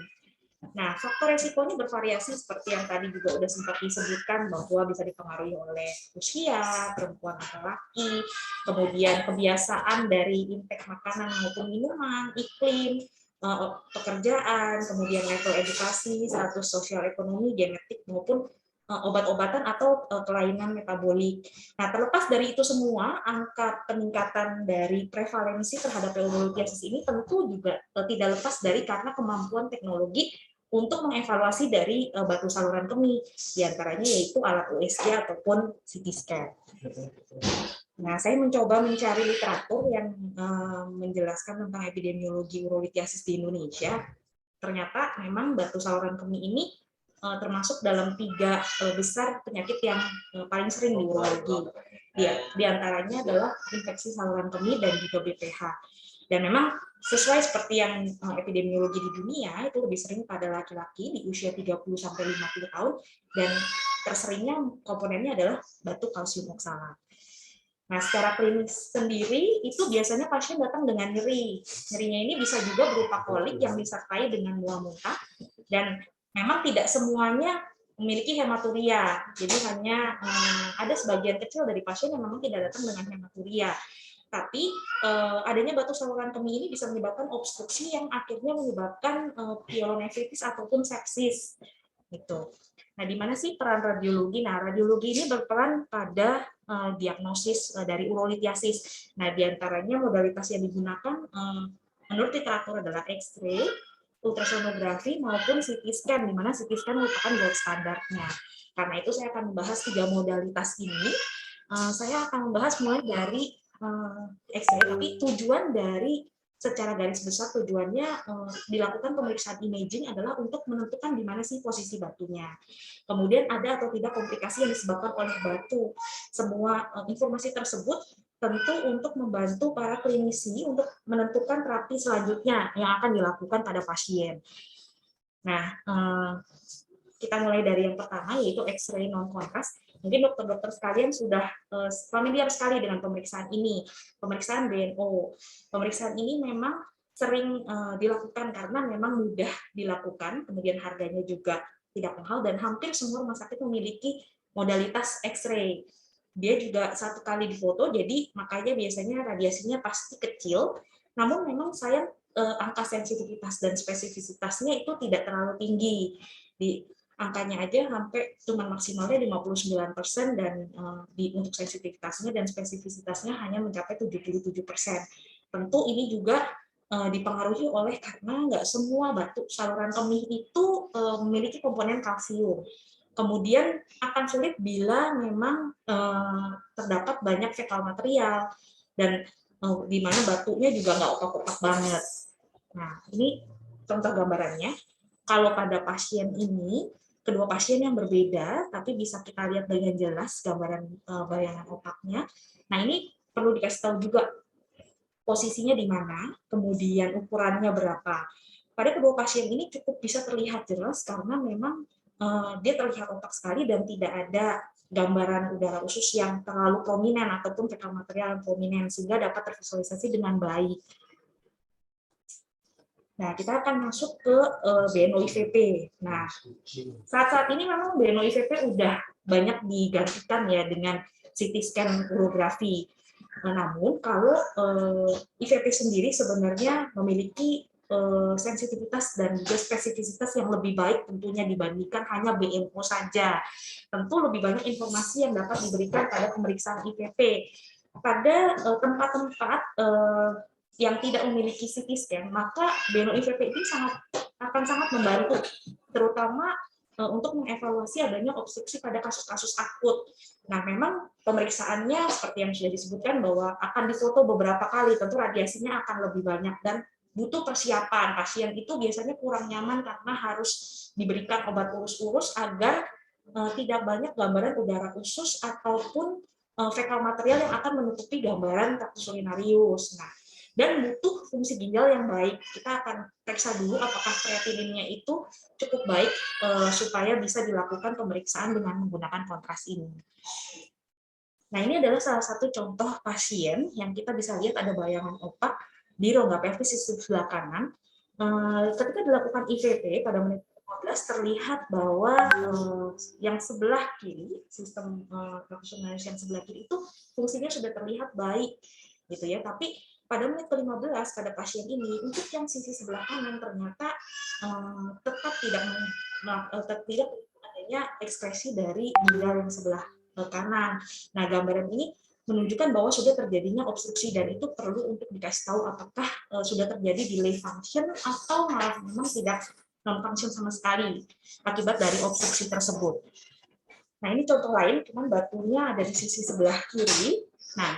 Nah, faktor resikonya bervariasi seperti yang tadi juga udah sempat disebutkan bahwa bisa dipengaruhi oleh usia, perempuan atau laki, kemudian kebiasaan dari intake makanan maupun minuman, iklim, pekerjaan, kemudian level edukasi, status sosial ekonomi, genetik maupun obat-obatan atau kelainan metabolik. Nah, terlepas dari itu semua, angka peningkatan dari prevalensi terhadap urologiasis ini tentu juga tidak lepas dari karena kemampuan teknologi untuk mengevaluasi dari batu saluran kemih, diantaranya yaitu alat USG ataupun CT scan. Nah, saya mencoba mencari literatur yang menjelaskan tentang epidemiologi urolitiasis di Indonesia. Ternyata memang batu saluran kemih ini termasuk dalam 3 besar penyakit yang paling sering di urologi. Di antaranya adalah infeksi saluran kemih dan juga BPH. Dan memang sesuai seperti yang epidemiologi di dunia, itu lebih sering pada laki-laki di usia 30-50 tahun, dan terseringnya komponennya adalah batu kalsium oksalat. Nah, secara klinis sendiri, itu biasanya pasien datang dengan nyeri. Nyerinya ini bisa juga berupa kolik yang disertai dengan mual muntah, dan memang tidak semuanya memiliki hematuria. Jadi hanya ada sebagian kecil dari pasien yang memang tidak datang dengan hematuria. Tapi adanya batu saluran kemih ini bisa menyebabkan obstruksi yang akhirnya menyebabkan pyelonefritis ataupun sepsis. Gitu. Nah, di mana sih peran radiologi? Nah, radiologi ini berperan pada diagnosis dari urolitiasis. Nah, diantaranya modalitas yang digunakan menurut literatur adalah X-ray, ultrasonografi maupun CT scan, di mana CT scan merupakan gold standarnya. Karena itu saya akan membahas 3 modalitas ini. Saya akan membahas mulai dari X-ray, tapi tujuan dari secara garis besar tujuannya dilakukan pemeriksaan imaging adalah untuk menentukan di mana sih posisi batunya. Kemudian ada atau tidak komplikasi yang disebabkan oleh batu. Semua informasi tersebut tentu untuk membantu para klinisi untuk menentukan terapi selanjutnya yang akan dilakukan pada pasien. Nah, kita mulai dari yang pertama, yaitu X-ray non-kontras. Mungkin dokter-dokter sekalian sudah familiar sekali dengan pemeriksaan ini, pemeriksaan DNO. Pemeriksaan ini memang sering dilakukan karena memang mudah dilakukan, kemudian harganya juga tidak mahal, dan hampir semua rumah sakit memiliki modalitas X-ray. Dia juga satu kali difoto, jadi makanya biasanya radiasinya pasti kecil, namun memang sayang angka sensitivitas dan spesifisitasnya itu tidak terlalu tinggi. Angkanya aja sampai cuma maksimalnya 59%, dan untuk sensitivitasnya dan spesifisitasnya hanya mencapai 77%. Tentu ini juga dipengaruhi oleh karena nggak semua batu saluran kemih itu memiliki komponen kalsium. Kemudian akan sulit bila memang terdapat banyak fekal material, dan di mana batunya juga nggak otak-otak banget. Nah, ini contoh gambarannya. Kalau pada pasien ini, kedua pasien yang berbeda, tapi bisa kita lihat dengan jelas gambaran bayangan otaknya. Nah, ini perlu dikasih tahu juga posisinya di mana, kemudian ukurannya berapa. Pada kedua pasien ini cukup bisa terlihat jelas karena memang dia terlihat otak sekali dan tidak ada gambaran udara usus yang terlalu prominent ataupun fekal material yang prominent, sehingga dapat tervisualisasi dengan baik. Nah, kita akan masuk ke BNO-IVP. Nah, saat-saat ini memang BNO-IVP udah banyak digantikan ya dengan CT scan urografi. Namun, kalau IVP sendiri sebenarnya memiliki sensitivitas dan juga spesifisitas yang lebih baik tentunya dibandingkan hanya BNO saja. Tentu lebih banyak informasi yang dapat diberikan pada pemeriksaan IVP. Pada tempat-tempat yang tidak memiliki CT scan, maka BNO-IVP ini akan sangat membantu, terutama untuk mengevaluasi adanya obstruksi pada kasus-kasus akut. Nah, memang pemeriksaannya seperti yang sudah disebutkan bahwa akan difoto beberapa kali, tentu radiasinya akan lebih banyak dan butuh persiapan. Pasien itu biasanya kurang nyaman karena harus diberikan obat urus-urus agar tidak banyak gambaran udara usus ataupun fekal material yang akan menutupi gambaran tractus urinarius. Nah, dan butuh fungsi ginjal yang baik. Kita akan periksa dulu apakah kreatininnya itu cukup baik supaya bisa dilakukan pemeriksaan dengan menggunakan kontras ini. Nah, ini adalah salah satu contoh pasien yang kita bisa lihat ada bayangan opak di rongga pelvis di sebelah kanan. Ketika dilakukan IVP pada menit 15 terlihat bahwa yang sebelah kiri, sistem profesionalis yang sebelah kiri itu fungsinya sudah terlihat baik, gitu ya. Tapi pada menit ke-15 pada pasien ini, untuk yang sisi sebelah kanan ternyata tetap tidak adanya ekspresi dari ginjal yang sebelah kanan. Nah, gambaran ini menunjukkan bahwa sudah terjadinya obstruksi dan itu perlu untuk dikasih tahu apakah sudah terjadi delay function atau malah memang tidak non-function sama sekali akibat dari obstruksi tersebut. Nah, ini contoh lain, cuman batunya ada di sisi sebelah kiri. Nah,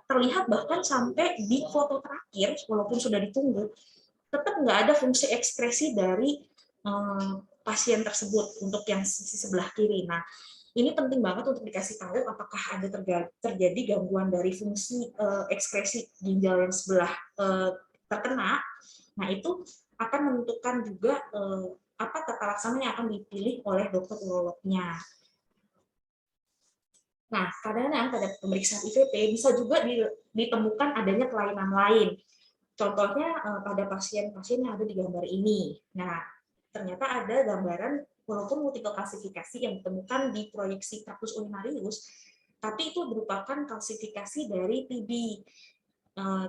terlihat bahkan sampai di foto terakhir, walaupun sudah ditunggu, tetap nggak ada fungsi ekspresi dari pasien tersebut untuk yang sisi sebelah kiri. Nah, ini penting banget untuk dikasih tahu apakah ada terjadi gangguan dari fungsi ekspresi ginjal yang sebelah terkena. Nah, itu akan menentukan juga apa tata laksana yang akan dipilih oleh dokter urolognya. Nah, kadang-kadang pada pemeriksaan IVP bisa juga ditemukan adanya kelainan lain. Contohnya pada pasien-pasien yang ada di gambar ini. Nah, ternyata ada gambaran walaupun multiple klasifikasi yang ditemukan di proyeksi traktus urinarius, tapi itu merupakan klasifikasi dari TB.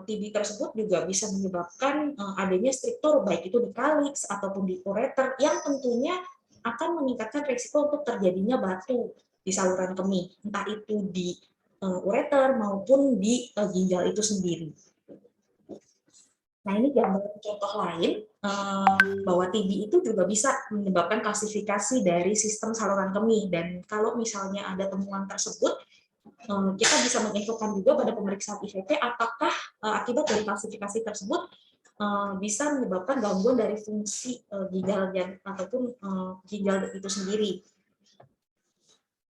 TB tersebut juga bisa menyebabkan adanya struktur baik itu di kaliks ataupun di ureter yang tentunya akan meningkatkan risiko untuk terjadinya batu di saluran kemih, entah itu di ureter maupun di ginjal itu sendiri. Nah, ini gambar contoh lain bahwa TB itu juga bisa menyebabkan klasifikasi dari sistem saluran kemih, dan kalau misalnya ada temuan tersebut, kita bisa menginfokan juga pada pemeriksaan IVP apakah akibat dari klasifikasi tersebut bisa menyebabkan gangguan dari fungsi ginjal ataupun ginjal itu sendiri.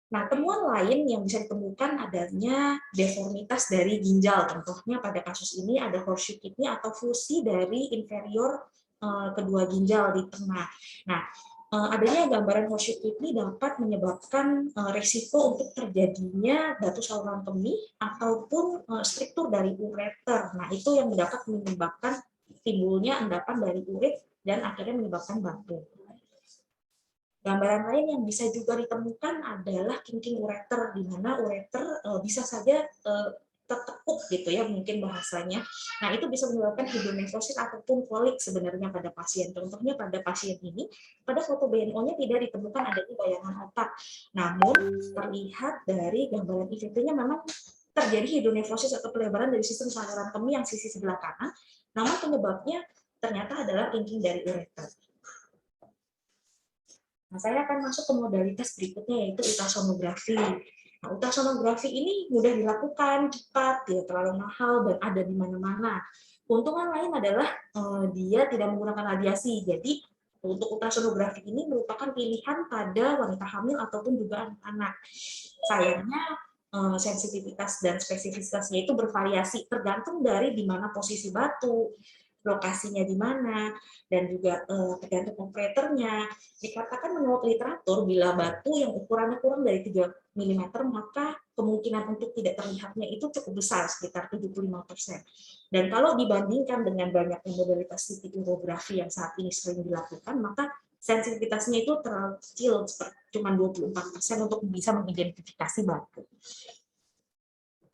Nah, temuan lain yang bisa ditemukan adanya deformitas dari ginjal. Contohnya pada kasus ini ada horseshoe kidney atau fusi dari inferior kedua ginjal di tengah. Nah, adanya gambaran horseshoe kidney dapat menyebabkan risiko untuk terjadinya batu saluran kemih ataupun struktur dari ureter. Nah, itu yang dapat menyebabkan timbulnya endapan dari uret dan akhirnya menyebabkan batu. Gambaran lain yang bisa juga ditemukan adalah kinking ureter, di mana ureter bisa saja tertekuk gitu ya mungkin bahasanya. Nah, itu bisa menyebabkan hidronefrosis ataupun kolik sebenarnya pada pasien. Contohnya pada pasien ini, pada foto BNO-nya tidak ditemukan adanya bayangan otak. Namun terlihat dari gambaran IVP-nya memang terjadi hidronefrosis atau pelebaran dari sistem saluran kemih yang sisi sebelah kanan. Namun penyebabnya ternyata adalah kinking dari ureter. Nah, saya akan masuk ke modalitas berikutnya yaitu ultrasonografi. Nah, ultrasonografi ini mudah dilakukan, cepat, tidak terlalu mahal, dan ada di mana-mana. Keuntungan lain adalah dia tidak menggunakan radiasi. Jadi, untuk ultrasonografi ini merupakan pilihan pada wanita hamil ataupun juga anak-anak. Sayangnya, sensitivitas dan spesifisitasnya itu bervariasi tergantung dari di mana posisi batu, lokasinya di mana, dan juga tergantung operatornya. Dikatakan menurut literatur, bila batu yang ukurannya kurang dari 3 mm, maka kemungkinan untuk tidak terlihatnya itu cukup besar, sekitar 75%. Dan kalau dibandingkan dengan banyaknya modalitas CT urografi yang saat ini sering dilakukan, maka sensitivitasnya itu terlalu kecil, cuma 24% untuk bisa mengidentifikasi batu.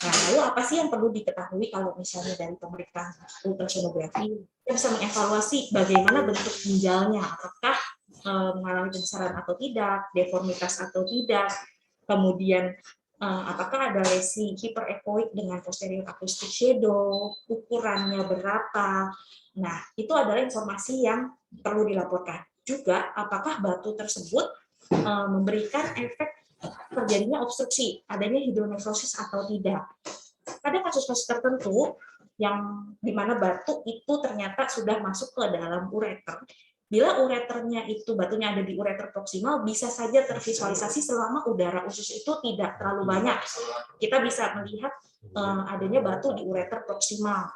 Nah, lalu apa sih yang perlu diketahui kalau misalnya dari pemeriksaan ultrasonografi? Kita bisa mengevaluasi bagaimana bentuk ginjalnya, apakah mengalami pembesaran atau tidak, deformitas atau tidak, kemudian apakah ada lesi hiperechoic dengan posterior acoustic shadow, ukurannya berapa. Nah, itu adalah informasi yang perlu dilaporkan. Juga apakah batu tersebut memberikan efek terjadinya obstruksi, adanya hidronefrosis atau tidak. Pada kasus-kasus tertentu yang di mana batu itu ternyata sudah masuk ke dalam ureter, bila ureternya itu batunya ada di ureter proksimal, bisa saja tervisualisasi selama udara usus itu tidak terlalu banyak. Kita bisa melihat adanya batu di ureter proksimal.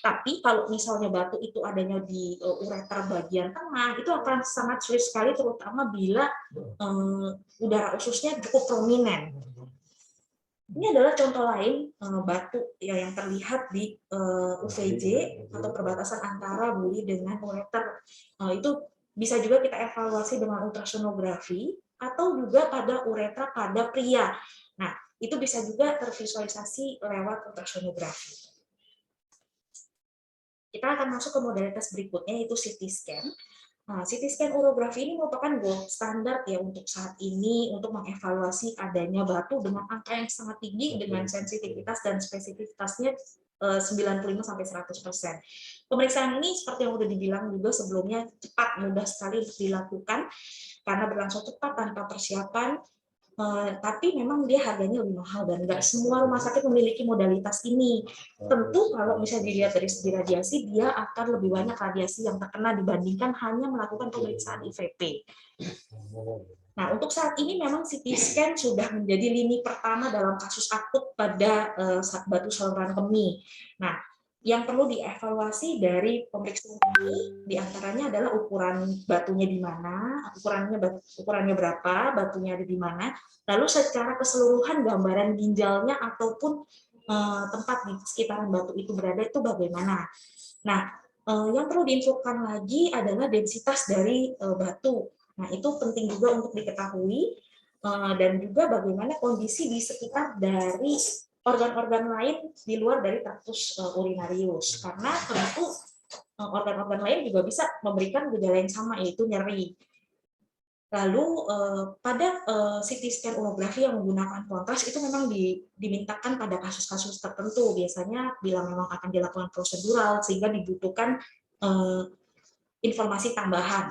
Tapi kalau misalnya batu itu adanya di ureter bagian tengah, itu akan sangat sulit sekali, terutama bila udara ususnya cukup prominent. Ini adalah contoh lain batu yang terlihat di UVJ atau perbatasan antara buli dengan ureter. Itu Bisa juga kita evaluasi dengan ultrasonografi atau juga pada uretra pada pria. Nah, itu bisa juga tervisualisasi lewat ultrasonografi. Kita akan masuk ke modalitas berikutnya, yaitu CT scan. Nah, CT scan urografi ini merupakan gold standar ya untuk saat ini untuk mengevaluasi adanya batu dengan angka yang sangat tinggi dengan sensitivitas dan spesifitasnya 95-100%. Pemeriksaan ini seperti yang sudah dibilang juga sebelumnya cepat, mudah sekali untuk dilakukan karena berlangsung cepat tanpa persiapan. Tapi memang dia harganya lebih mahal dan nggak semua rumah sakit memiliki modalitas ini. Tentu kalau misalnya dilihat dari segi radiasi, dia akan lebih banyak radiasi yang terkena dibandingkan hanya melakukan pemeriksaan IVP. Nah, untuk saat ini memang CT scan sudah menjadi lini pertama dalam kasus akut pada batu saluran kemih. Nah, yang perlu dievaluasi dari pemeriksaan ini diantaranya adalah ukuran batunya di mana, ukurannya berapa, batunya ada di mana, lalu secara keseluruhan gambaran ginjalnya ataupun tempat di sekitaran batu itu berada itu bagaimana. Nah, yang perlu diinfokan lagi adalah densitas dari batu. Nah, itu penting juga untuk diketahui dan juga bagaimana kondisi di sekitar dari organ-organ lain di luar dari traktus urinarius, karena tentu organ-organ lain juga bisa memberikan gejala yang sama, yaitu nyeri. Lalu pada CT scan urografi yang menggunakan kontras itu memang dimintakan pada kasus-kasus tertentu, biasanya bila memang akan dilakukan prosedural sehingga dibutuhkan informasi tambahan.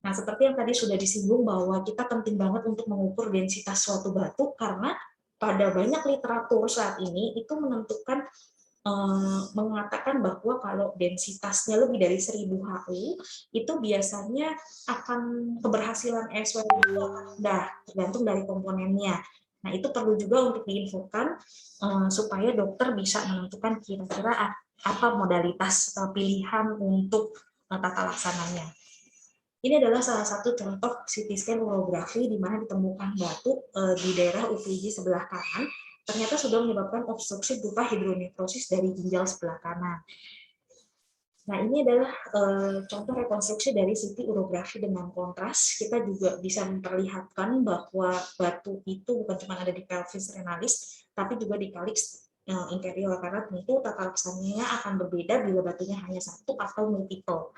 Nah, seperti yang tadi sudah disinggung bahwa kita penting banget untuk mengukur densitas suatu batu karena pada banyak literatur saat ini itu menentukan mengatakan bahwa kalau densitasnya lebih dari 1000 HU itu biasanya akan keberhasilan ESW itu akan rendah tergantung dari komponennya. Nah, itu perlu juga untuk diinfokan supaya dokter bisa menentukan kira-kira apa modalitas pilihan untuk tata laksananya. Ini adalah salah satu contoh CT scan urografi di mana ditemukan batu di daerah UPG sebelah kanan, ternyata sudah menyebabkan obstruksi berupa hidronefrosis dari ginjal sebelah kanan. Nah, ini adalah contoh rekonstruksi dari CT urografi dengan kontras. Kita juga bisa memperlihatkan bahwa batu itu bukan cuma ada di pelvis renalis, tapi juga di calyx inferior, karena tentu tata laksananya akan berbeda bila batunya hanya satu atau multiple.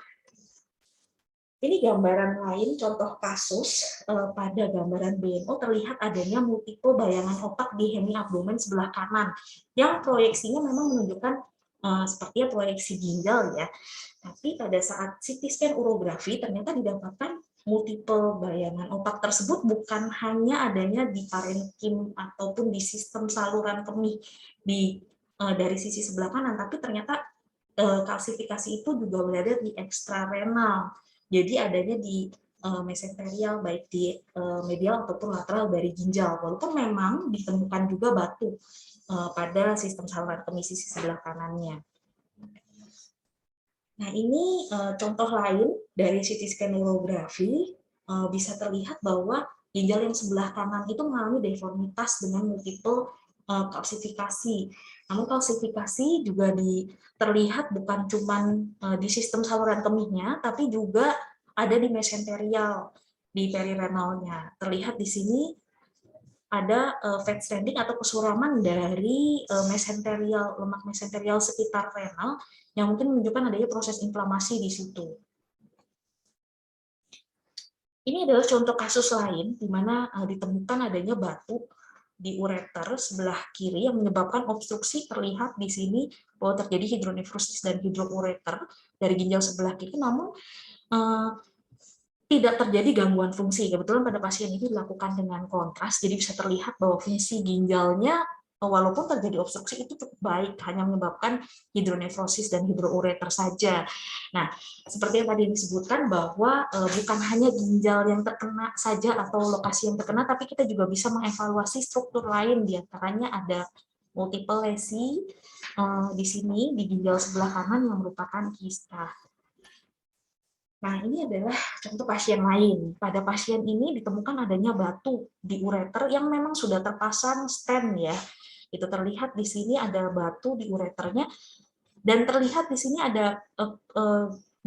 Ini gambaran lain, contoh kasus pada gambaran BNO terlihat adanya multiple bayangan otak di hemiabdomen sebelah kanan, yang proyeksinya memang menunjukkan sepertinya proyeksi ginjal ya. Tapi pada saat CT scan urografi ternyata didapatkan multiple bayangan otak tersebut bukan hanya adanya di parenkim ataupun di sistem saluran kemih dari sisi sebelah kanan, tapi ternyata kalsifikasi itu juga berada di ekstrarenal. Jadi adanya di mesenterial, baik di medial ataupun lateral dari ginjal. Walaupun memang ditemukan juga batu pada sistem saluran kemih sisi sebelah kanannya. Nah, ini contoh lain dari CT scan urografi, bisa terlihat bahwa ginjal yang sebelah kanan itu mengalami deformitas dengan multiple kalsifikasi. Namun kalsifikasi juga terlihat bukan cuma di sistem saluran kemihnya, tapi juga ada di mesenterial, di perirenalnya. Terlihat di sini ada fat stranding atau kesuraman dari lemak mesenterial sekitar renal yang mungkin menunjukkan adanya proses inflamasi di situ. Ini adalah contoh kasus lain di mana ditemukan adanya batu di ureter sebelah kiri yang menyebabkan obstruksi. Terlihat di sini bahwa terjadi hidronefrosis dan hidroureter dari ginjal sebelah kiri, namun tidak terjadi gangguan fungsi. Kebetulan pada pasien ini dilakukan dengan kontras, jadi bisa terlihat bahwa fungsi ginjalnya walaupun terjadi obstruksi itu cukup baik, hanya menyebabkan hidronefrosis dan hidroureter saja. Nah, seperti yang tadi disebutkan bahwa bukan hanya ginjal yang terkena saja atau lokasi yang terkena, tapi kita juga bisa mengevaluasi struktur lain, diantaranya ada multiple lesi di sini di ginjal sebelah kanan yang merupakan kista. Nah, ini adalah contoh pasien lain. Pada pasien ini ditemukan adanya batu di ureter yang memang sudah terpasang stent ya. Itu terlihat di sini ada batu di ureternya dan terlihat di sini ada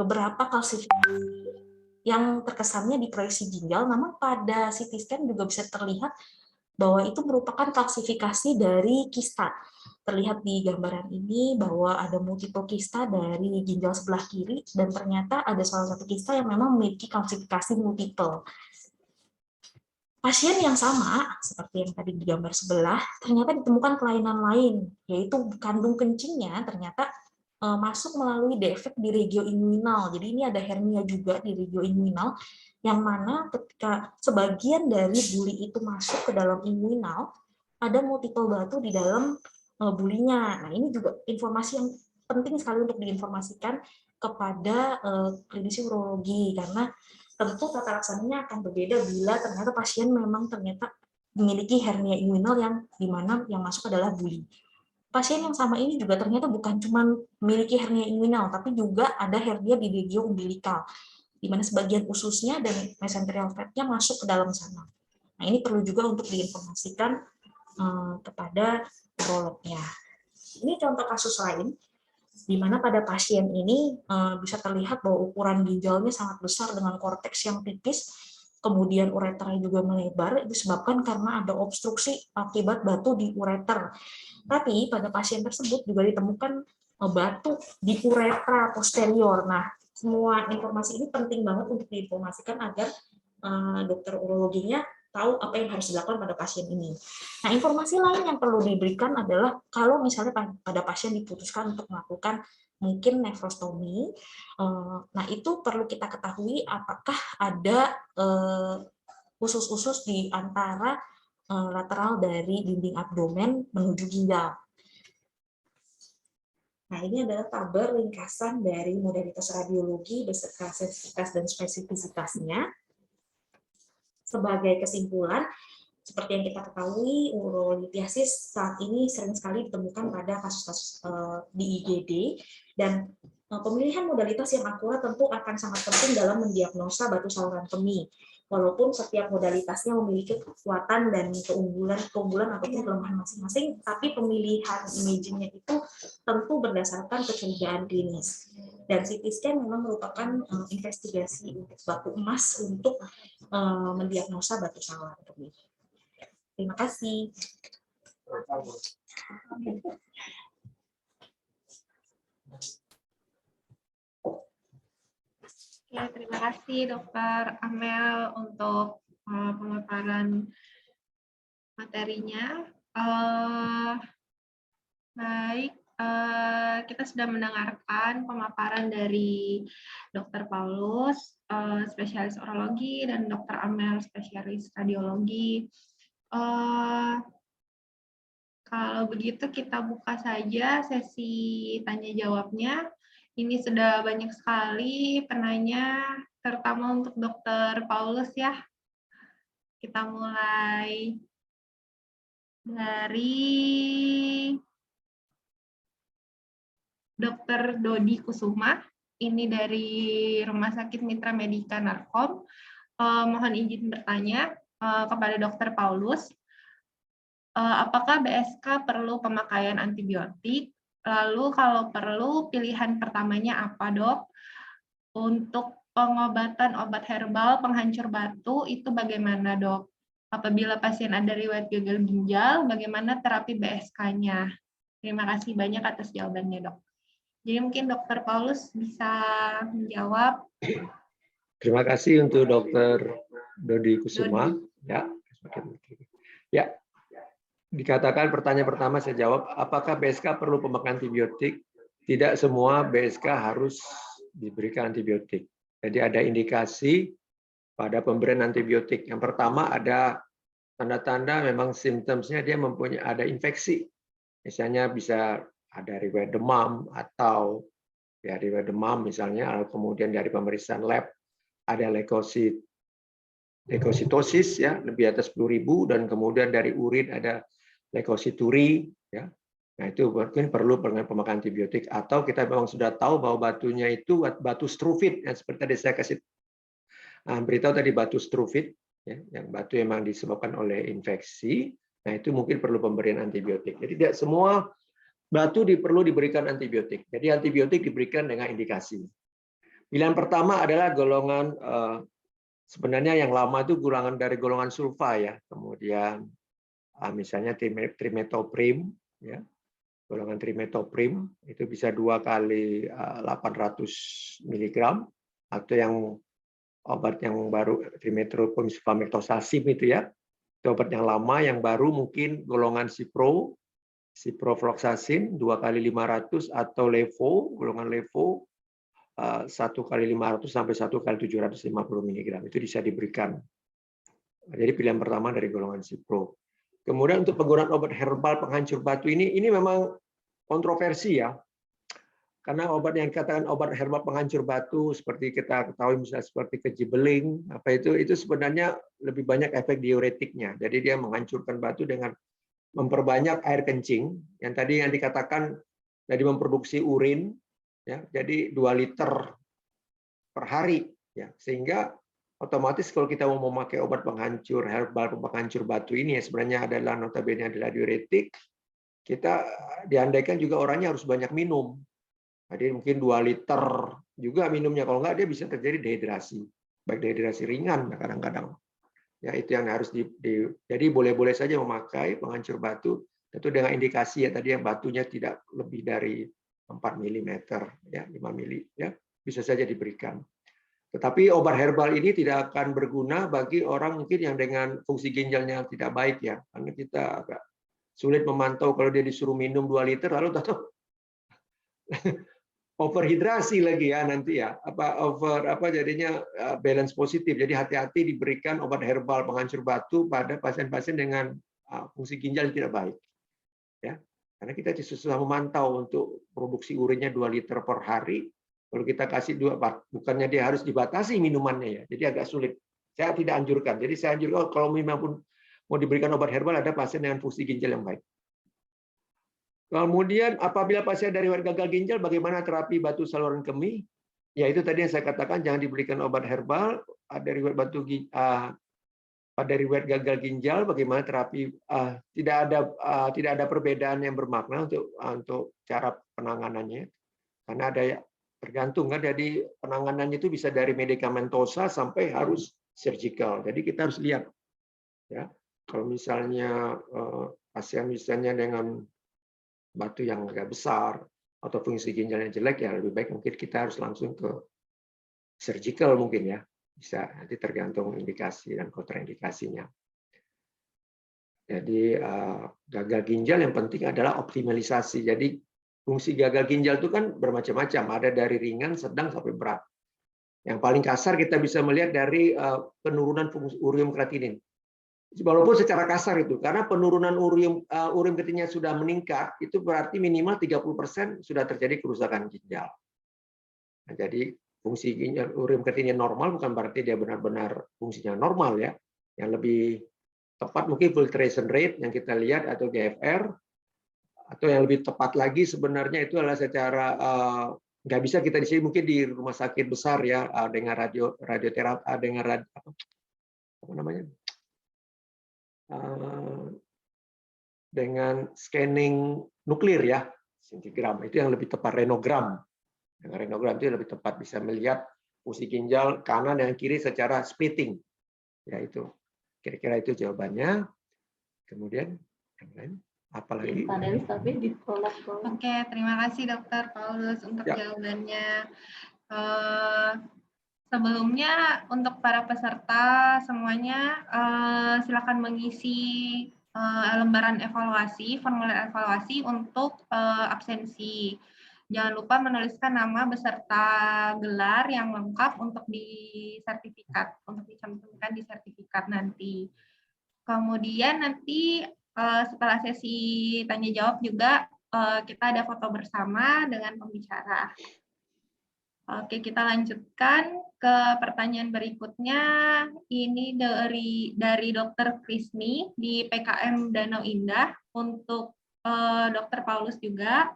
beberapa kalsifikasi yang terkesannya di proyeksi ginjal, namun pada CT scan juga bisa terlihat bahwa itu merupakan kalsifikasi dari kista. Terlihat di gambaran ini bahwa ada multiple kista dari ginjal sebelah kiri, dan ternyata ada salah satu kista yang memang memiliki kalsifikasi multiple. Pasien yang sama, seperti yang tadi di gambar sebelah, ternyata ditemukan kelainan lain, yaitu kandung kencingnya ternyata masuk melalui defek di regio inguinal. Jadi ini ada hernia juga di regio inguinal, yang mana ketika sebagian dari buli itu masuk ke dalam inguinal, ada multiple batu di dalam bulinya. Nah, ini juga informasi yang penting sekali untuk diinformasikan kepada klinisi urologi, karena tentu tata laksananya akan berbeda bila ternyata pasien memang ternyata memiliki hernia inguinal yang dimana yang masuk adalah buli. Pasien yang sama ini juga ternyata bukan cuma memiliki hernia inguinal, tapi juga ada hernia di regio umbilikal, di mana sebagian ususnya dan mesenterial fatnya masuk ke dalam sana. Nah, ini perlu juga untuk diinformasikan kepada urolognya. Ini contoh kasus lain, di mana pada pasien ini bisa terlihat bahwa ukuran ginjalnya sangat besar dengan korteks yang tipis, kemudian ureternya juga melebar, disebabkan karena ada obstruksi akibat batu di ureter. Tapi pada pasien tersebut juga ditemukan batu di uretra posterior. Nah, semua informasi ini penting banget untuk diinformasikan agar dokter urologinya tahu apa yang harus dilakukan pada pasien ini. Nah, informasi lain yang perlu diberikan adalah kalau misalnya pada pasien diputuskan untuk melakukan mungkin nefrostomi, nah itu perlu kita ketahui apakah ada usus-usus di antara lateral dari dinding abdomen menuju ginjal. Nah, ini adalah tabel ringkasan dari modalitas radiologi beserta sensitivitas dan spesifisitasnya. Sebagai kesimpulan, seperti yang kita ketahui, urolithiasis saat ini sering sekali ditemukan pada kasus-kasus di IGD, dan pemilihan modalitas yang akurat tentu akan sangat penting dalam mendiagnosa batu saluran kemih. Walaupun setiap modalitasnya memiliki kekuatan dan keunggulan ataupun kelemahan masing-masing, tapi pemilihan imagingnya itu tentu berdasarkan kecurigaan klinis. Dan CT scan memang merupakan investigasi untuk batu emas untuk mendiagnosa batu saluran kemih. Terima kasih. Ya, terima kasih Dokter Amel untuk pemaparan materinya. Baik, kita sudah mendengarkan pemaparan dari Dokter Paulus, spesialis urologi, dan Dokter Amel, spesialis radiologi. Kalau begitu kita buka saja sesi tanya jawabnya. Ini sudah banyak sekali penanya, terutama untuk Dokter Paulus ya. Kita mulai dari Dokter Dodi Kusuma. Ini dari Rumah Sakit Mitra Medika Narkom. Mohon izin bertanya kepada Dokter Paulus. Apakah BSK perlu pemakaian antibiotik? Lalu kalau perlu, pilihan pertamanya apa, Dok? Untuk pengobatan obat herbal penghancur batu itu bagaimana, Dok? Apabila pasien ada riwayat gagal ginjal, bagaimana terapi BSK-nya? Terima kasih banyak atas jawabannya, Dok. Jadi mungkin Dokter Paulus bisa menjawab. Terima kasih untuk Dokter Dodi Kusuma. Ya, dikatakan pertanyaan pertama saya jawab, apakah BSK perlu pemakaian antibiotik? Tidak semua BSK harus diberikan antibiotik. Jadi ada indikasi pada pemberian antibiotik. Yang pertama ada tanda-tanda memang simptomnya dia mempunyai ada infeksi. Misalnya bisa ada riwayat demam atau ya riwayat demam misalnya, atau kemudian dari pemeriksaan lab ada leukositosis ya lebih atas 10.000, dan kemudian dari urin ada leukosituri ya. Nah, itu mungkin perlu pemakaian antibiotik, atau kita memang sudah tahu bahwa batunya itu batu struvit yang seperti tadi saya kasih beritahu tadi, batu struvit ya, yang batu memang disebabkan oleh infeksi. Nah, itu mungkin perlu pemberian antibiotik. Jadi tidak semua batu perlu diberikan antibiotik. Jadi antibiotik diberikan dengan indikasi. Pilihan pertama adalah golongan sebenarnya yang lama itu dari golongan sulfa ya. Kemudian misalnya trimetoprim ya. Golongan trimetoprim itu bisa 2 kali 800 mg atau yang obat yang baru trimetoprim sulfamethoxazim itu ya. Itu obat yang lama, yang baru mungkin golongan ciprofloxacin 2 kali 500 atau levo, golongan levo 1 kali 500 sampai 1 kali 750 mg itu bisa diberikan. Jadi pilihan pertama dari golongan cipro. Kemudian untuk penggunaan obat herbal penghancur batu ini memang kontroversi ya. Karena obat yang dikatakan obat herbal penghancur batu seperti kita ketahui misalnya seperti kejibeling itu sebenarnya lebih banyak efek diuretiknya. Jadi dia menghancurkan batu dengan memperbanyak air kencing yang tadi yang dikatakan jadi memproduksi urin ya, jadi 2 liter per hari ya, sehingga otomatis kalau kita mau memakai obat penghancur herbal penghancur batu ini ya sebenarnya adalah notabene adalah diuretik, kita diandaikan juga orangnya harus banyak minum. Jadi mungkin 2 liter juga minumnya, kalau enggak dia bisa terjadi dehidrasi, baik dehidrasi ringan kadang-kadang. Ya itu yang harus jadi boleh-boleh saja memakai penghancur batu tentu dengan indikasi ya tadi yang batunya tidak lebih dari 4 mm ya 5 mili ya bisa saja diberikan. Tetapi obat herbal ini tidak akan berguna bagi orang mungkin yang dengan fungsi ginjalnya tidak baik ya, karena kita agak sulit memantau kalau dia disuruh minum 2 liter lalu tahu overhidrasi lagi ya nanti ya jadinya balance positif. Jadi hati-hati diberikan obat herbal penghancur batu pada pasien-pasien dengan fungsi ginjal yang tidak baik ya. Karena kita susah memantau untuk produksi urinnya 2 liter per hari. Kalau kita kasih 2, bukannya dia harus dibatasi minumannya ya. Jadi agak sulit. Saya tidak anjurkan. Jadi saya anjurkan kalau memang mau diberikan obat herbal ada pasien dengan fungsi ginjal yang baik. Kemudian apabila pasien dari riwayat gagal ginjal, bagaimana terapi batu saluran kemih? Ya itu tadi yang saya katakan, jangan diberikan obat herbal. Ada riwayat gagal ginjal, bagaimana terapi? Tidak ada perbedaan yang bermakna untuk cara penanganannya, karena ada tergantung kan. Jadi penanganannya itu bisa dari medikamentosa sampai harus surgical. Jadi kita harus lihat ya. Kalau misalnya pasien misalnya dengan batu yang agak besar atau fungsi ginjalnya jelek ya lebih baik mungkin kita harus langsung ke surgical mungkin ya, bisa nanti tergantung indikasi dan kontraindikasinya. Jadi gagal ginjal yang penting adalah optimalisasi. Jadi fungsi gagal ginjal itu kan bermacam-macam, ada dari ringan, sedang sampai berat. Yang paling kasar kita bisa melihat dari penurunan fungsi urium kreatinin. Walaupun secara kasar itu, karena penurunan urium kreatinnya sudah meningkat, itu berarti minimal 30% sudah terjadi kerusakan ginjal. Nah, jadi fungsi ginjal urium kreatinnya normal bukan berarti dia benar-benar fungsinya normal ya. Yang lebih tepat mungkin filtration rate yang kita lihat atau GFR, atau yang lebih tepat lagi sebenarnya itu adalah secara nggak bisa kita di sini mungkin di rumah sakit besar ya dengan radioterapi dengan apa namanya? Dengan scanning nuklir ya, sintigram itu yang lebih tepat, renogram. Dengan renogram itu lebih tepat bisa melihat fungsi ginjal kanan dan kiri secara splitting. Ya itu. Kira-kira itu jawabannya. Kemudian yang lain apalagi? Oke, terima kasih Dokter Paulus untuk jawabannya. Sebelumnya untuk para peserta semuanya silakan mengisi lembaran evaluasi, formulir evaluasi untuk absensi. Jangan lupa menuliskan nama beserta gelar yang lengkap untuk di sertifikat, untuk dicantumkan di sertifikat nanti. Kemudian nanti setelah sesi tanya jawab juga kita ada foto bersama dengan pembicara. Oke, kita lanjutkan ke pertanyaan berikutnya. Ini dari Dr. Krisni di PKM Danau Indah untuk Dr. Paulus juga.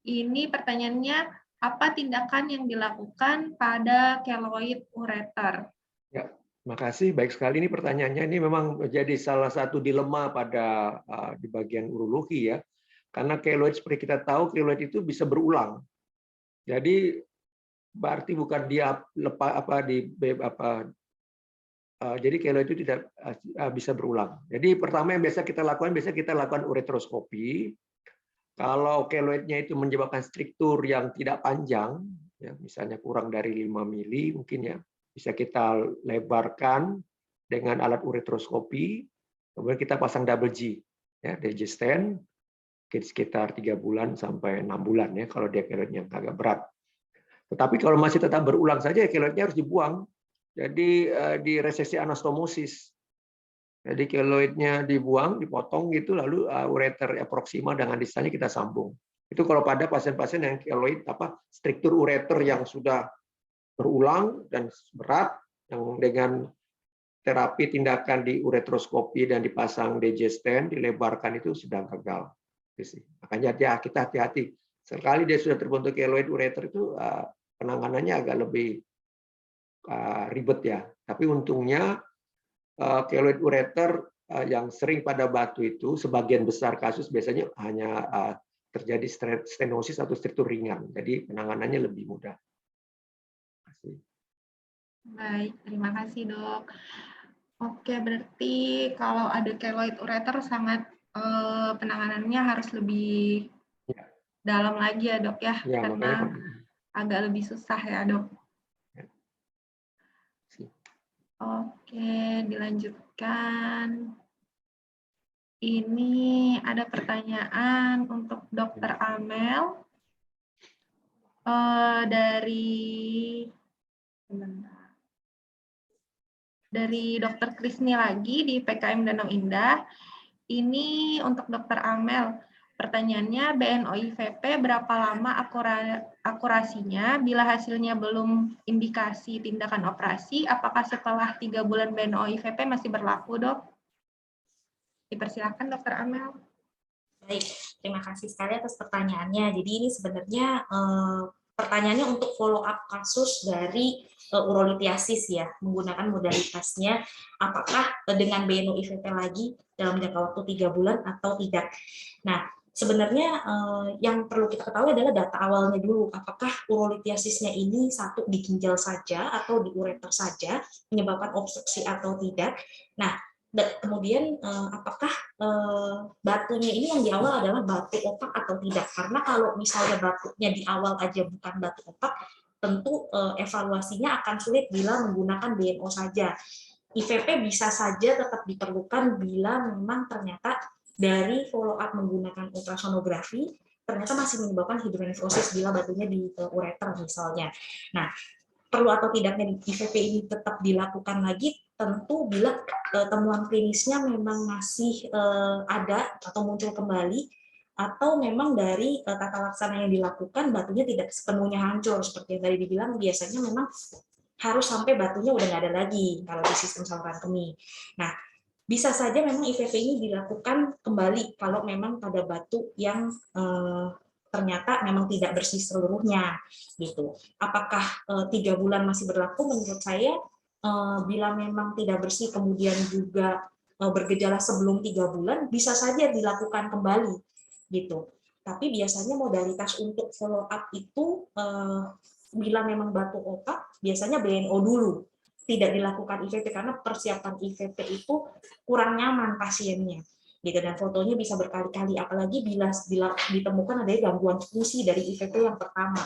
Ini pertanyaannya, apa tindakan yang dilakukan pada keloid ureter? Ya, makasih. Baik sekali ini pertanyaannya. Ini memang menjadi salah satu dilema pada di bagian urologi ya. Karena keloid seperti kita tahu, keloid itu bisa berulang. Jadi berarti bukan dia lepas jadi keloid itu tidak bisa berulang. Jadi pertama yang biasa kita lakukan ureteroskopi. Kalau keloidnya itu menyebabkan struktur yang tidak panjang, ya, misalnya kurang dari 5 mili mungkin ya, bisa kita lebarkan dengan alat ureteroskopi. Kemudian kita pasang double G, ya, digestent, sekitar 3 bulan sampai 6 bulan ya kalau dia keloidnya agak berat. Tetapi kalau masih tetap berulang saja, keloidnya harus dibuang. Jadi di resesi anastomosis. Jadi keloidnya dibuang, dipotong gitu, lalu ureter proksima dengan distanya kita sambung. Itu kalau pada pasien-pasien yang keloid struktur ureter yang sudah berulang dan berat, yang dengan terapi tindakan di ureteroskopi dan dipasang digestent, dilebarkan itu sudah gagal. Makanya kita hati-hati. Sekali dia sudah terbentuk keloid ureter itu penanganannya agak lebih ribet ya. Tapi untungnya keloid ureter yang sering pada batu itu sebagian besar kasus biasanya hanya terjadi stenosis atau struktur ringan. Jadi penanganannya lebih mudah. Baik, terima kasih dok. Oke, berarti kalau ada keloid ureter sangat penanganannya harus lebih dalam lagi ya dok ya, karena agak lebih susah ya dok. Oke, dilanjutkan. Ini ada pertanyaan untuk Dr. Amel dari Dr. Krisni lagi di PKM Danau Indah. Ini untuk Dr. Amel. Pertanyaannya, BNO-IVP berapa lama akurasinya? Bila hasilnya belum indikasi tindakan operasi, apakah setelah 3 bulan BNO-IVP masih berlaku, dok? Dipersilakan, Dr. Amel. Baik, terima kasih sekali atas pertanyaannya. Jadi ini sebenarnya pertanyaannya untuk follow up kasus dari urolitiasis ya, menggunakan modalitasnya apakah dengan BNO-IVP lagi dalam jangka waktu 3 bulan atau tidak. Nah, sebenarnya yang perlu kita ketahui adalah data awalnya dulu, apakah urolitiasisnya ini satu di ginjal saja atau di ureter saja, menyebabkan obstruksi atau tidak. Nah, kemudian apakah batunya ini yang di awal adalah batu opak atau tidak, karena kalau misalnya batunya di awal aja bukan batu opak, tentu evaluasinya akan sulit bila menggunakan BNO saja. IVP bisa saja tetap diperlukan bila memang ternyata dari follow up menggunakan ultrasonografi ternyata masih menyebabkan hidronefrosis bila batunya di ureter misalnya. Nah, perlu atau tidaknya IVP ini tetap dilakukan lagi tentu bila temuan klinisnya memang masih ada atau muncul kembali, atau memang dari tata laksana yang dilakukan batunya tidak sepenuhnya hancur seperti yang tadi dibilang, biasanya memang harus sampai batunya udah nggak ada lagi kalau di sistem saluran kemih. Nah, bisa saja memang IVP ini dilakukan kembali kalau memang pada batu yang ternyata memang tidak bersih seluruhnya gitu. Apakah 3 bulan masih berlaku? Menurut saya bila memang tidak bersih kemudian juga bergejala sebelum 3 bulan bisa saja dilakukan kembali gitu. Tapi biasanya modalitas untuk follow up itu bila memang batu opak biasanya BNO dulu, tidak dilakukan IVP karena persiapan IVP itu kurang nyaman pasiennya gitu, dan fotonya bisa berkali-kali, apalagi bila ditemukan ada gangguan fungsi dari IVP yang pertama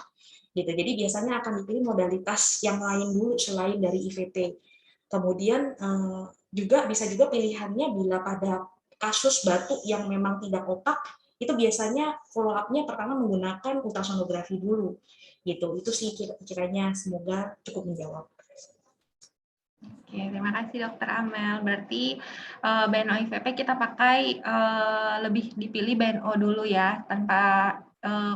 gitu. Jadi biasanya akan dipilih modalitas yang lain dulu selain dari IVP. Kemudian juga bisa juga pilihannya bila pada kasus batu yang memang tidak opak itu biasanya follow up-nya pertama menggunakan ultrasonografi dulu gitu. Itu sih kiranya, semoga cukup menjawab. Oke, terima kasih Dokter Amel. Berarti BNO-IVP kita pakai lebih dipilih BNO dulu ya, tanpa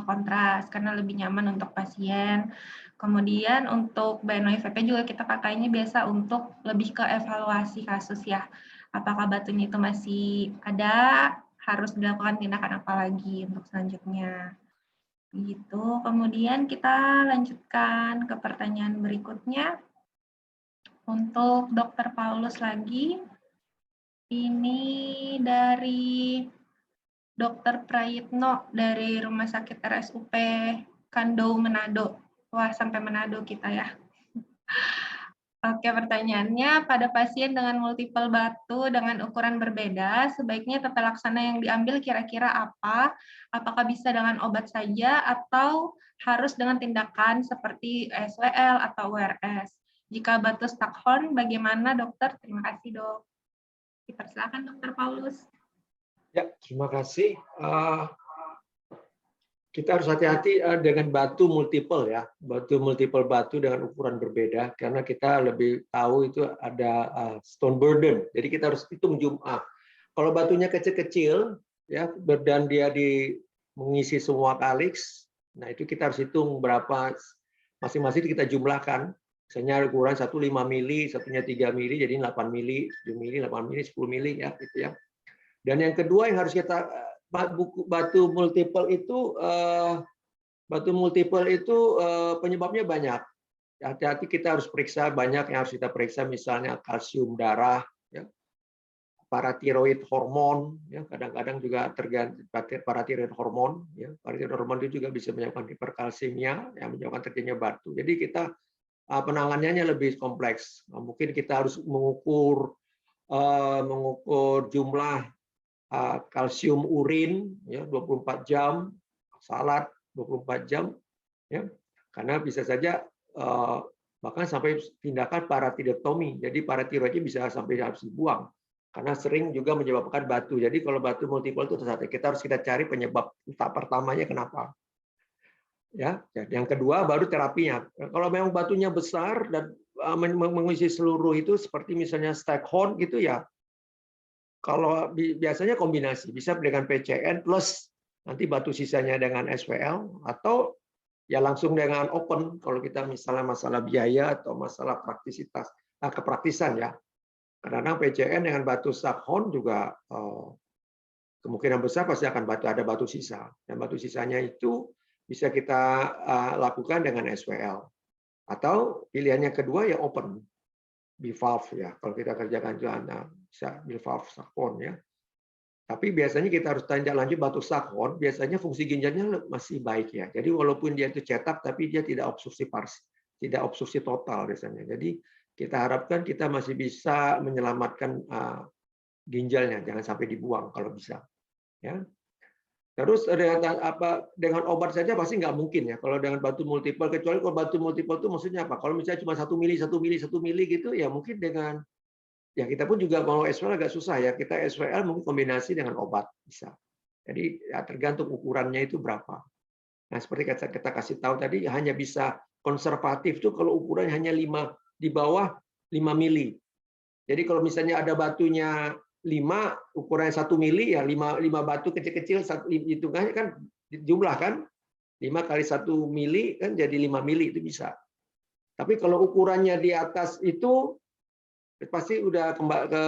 kontras, karena lebih nyaman untuk pasien. Kemudian untuk BNO-IVP juga kita pakainya biasa untuk lebih ke evaluasi kasus ya. Apakah batunya itu masih ada, harus dilakukan tindakan apa lagi untuk selanjutnya. Gitu. Kemudian kita lanjutkan ke pertanyaan berikutnya. Untuk Dr. Paulus lagi, ini dari Dr. Prayitno dari Rumah Sakit RSUP Kandau Manado. Wah, sampai Manado kita ya. Oke, pertanyaannya, pada pasien dengan multiple batu dengan ukuran berbeda, sebaiknya tata laksana yang diambil kira-kira apa? Apakah bisa dengan obat saja atau harus dengan tindakan seperti SWL atau URS? Jika batu Stockhorn, bagaimana dokter? Terima kasih dok. Kita silakan dokter Paulus. Ya, terima kasih. Kita harus hati-hati dengan batu multiple ya, batu dengan ukuran berbeda, karena kita lebih tahu itu ada stone burden. Jadi kita harus hitung jumlah. Kalau batunya kecil-kecil ya, dan dia mengisi semua kaliks, nah itu kita harus hitung berapa masing-masing kita jumlahkan. Misalnya ukuran 1 5 mili, satunya 3 mili, jadi 8 mili, 7 mili, 8 mili, 10 mili ya, gitu ya. Dan yang kedua yang harus kita batu multiple itu penyebabnya banyak. Hati-hati, kita harus periksa, banyak yang harus kita periksa, misalnya kalsium darah, ya, paratiroid hormon, ya, kadang-kadang juga tergantung paratiroid hormon, ya, paratiroid hormon itu juga bisa menyebabkan hiperkalsemia, yang menyebabkan terjadinya batu. Jadi kita penanganannya lebih kompleks. Mungkin kita harus mengukur jumlah kalsium urin ya 24 jam, salat 24 jam ya. Karena bisa saja bahkan sampai tindakan paratiroidektomi. Jadi paratiroidnya bisa sampai harus dibuang karena sering juga menyebabkan batu. Jadi kalau batu multiple itu kita harus cari penyebab pertamanya kenapa. Ya, yang kedua baru terapinya. Kalau memang batunya besar dan mengisi seluruh itu seperti misalnya Stockhorn gitu ya. Kalau biasanya kombinasi, bisa dengan PCN plus nanti batu sisanya dengan SWL, atau ya langsung dengan open kalau kita misalnya masalah biaya atau masalah kepraktisan ya. Karena PCN dengan batu Stockhorn juga kemungkinan besar pasti akan ada batu sisa, dan batu sisanya itu bisa kita lakukan dengan SWL, atau pilihannya kedua ya open bivalve ya. Kalau kita kerjakan juga bisa bivalve Stockhorn ya. Tapi biasanya kita harus tindak lanjut batu Stockhorn, biasanya fungsi ginjalnya masih baik ya. Jadi walaupun dia itu cetak, tapi dia tidak obstruksi total biasanya. Jadi kita harapkan kita masih bisa menyelamatkan ginjalnya, jangan sampai dibuang kalau bisa. Ya. Terus dengan obat saja pasti nggak mungkin ya. Kalau dengan batu multiple, kecuali kalau batu multiple itu maksudnya apa? Kalau misalnya cuma 1 mili gitu, ya mungkin dengan ya kita pun juga mau SWL agak susah ya. Kita SWL mungkin kombinasi dengan obat bisa. Jadi ya tergantung ukurannya itu berapa. Nah seperti kita kasih tahu tadi, hanya bisa konservatif tuh kalau ukurannya hanya di bawah 5 mili. Jadi kalau misalnya ada batunya 5, ukurannya 1 mili, ya 5 batu kecil-kecil, hitungannya kan jumlah kan, 5 kali 1 mili kan jadi 5 mili, itu bisa. Tapi kalau ukurannya di atas itu, pasti udah kembali ke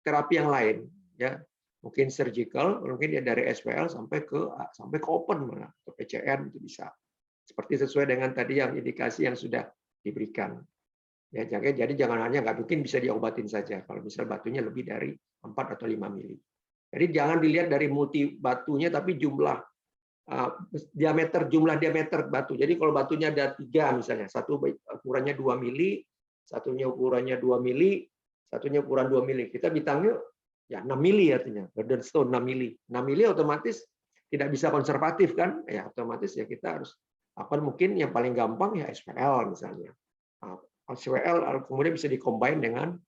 terapi yang lain. Ya. Mungkin surgical, mungkin ya dari SWL sampai ke open, ke PCN itu bisa. Seperti sesuai dengan tadi yang indikasi yang sudah diberikan. Ya, jadi jangan hanya nggak mungkin bisa diobatin saja kalau misal batunya lebih dari 4 atau 5 mili. Jadi jangan dilihat dari multi batunya, tapi jumlah diameter batu. Jadi kalau batunya ada 3 misalnya, satu ukurannya 2 mili, satunya ukurannya 2 mili, satunya ukuran 2 mili. Kita bintangnya ya 6 mili artinya, burden stone 6 mili. 6 mili otomatis tidak bisa konservatif kan? Ya otomatis ya kita harus mungkin yang paling gampang ya SPL misalnya. SWL kemudian bisa dikombin dengan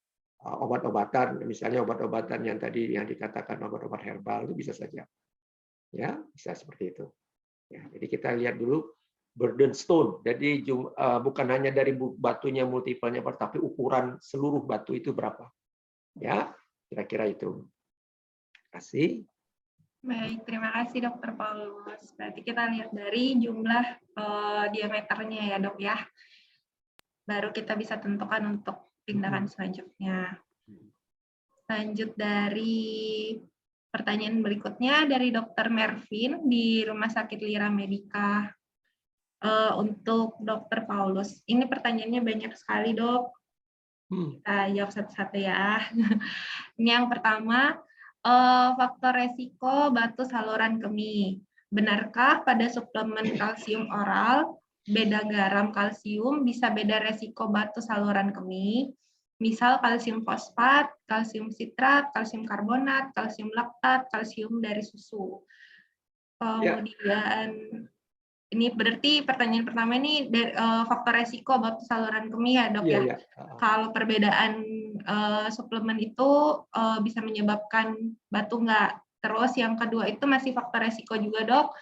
obat-obatan, misalnya obat-obatan yang tadi yang dikatakan obat-obat herbal itu bisa saja, ya bisa seperti itu. Ya, jadi kita lihat dulu burden stone. Jadi bukan hanya dari batunya multiplenya, tapi ukuran seluruh batu itu berapa. Ya, kira-kira itu. Terima kasih. Baik, terima kasih Dokter Paulus. Berarti kita lihat dari jumlah diameternya ya dok ya. Baru kita bisa tentukan untuk tindakan selanjutnya. Lanjut dari pertanyaan berikutnya dari Dr. Mervin di Rumah Sakit Lira Medica. Untuk Dr. Paulus, ini pertanyaannya banyak sekali dok. Kita jawab satu-satu ya. Ini yang pertama, faktor resiko batu saluran kemih. Benarkah pada suplemen kalsium oral beda garam kalsium bisa beda resiko batu saluran kemih. Misal kalsium fosfat, kalsium sitrat, kalsium karbonat, kalsium laktat, kalsium dari susu. Kemudian ini berarti pertanyaan pertama ini dari, faktor resiko batu saluran kemih ya dok ya. Iya. Kalau perbedaan suplemen itu bisa menyebabkan batu nggak. Terus yang kedua itu masih faktor resiko juga dok.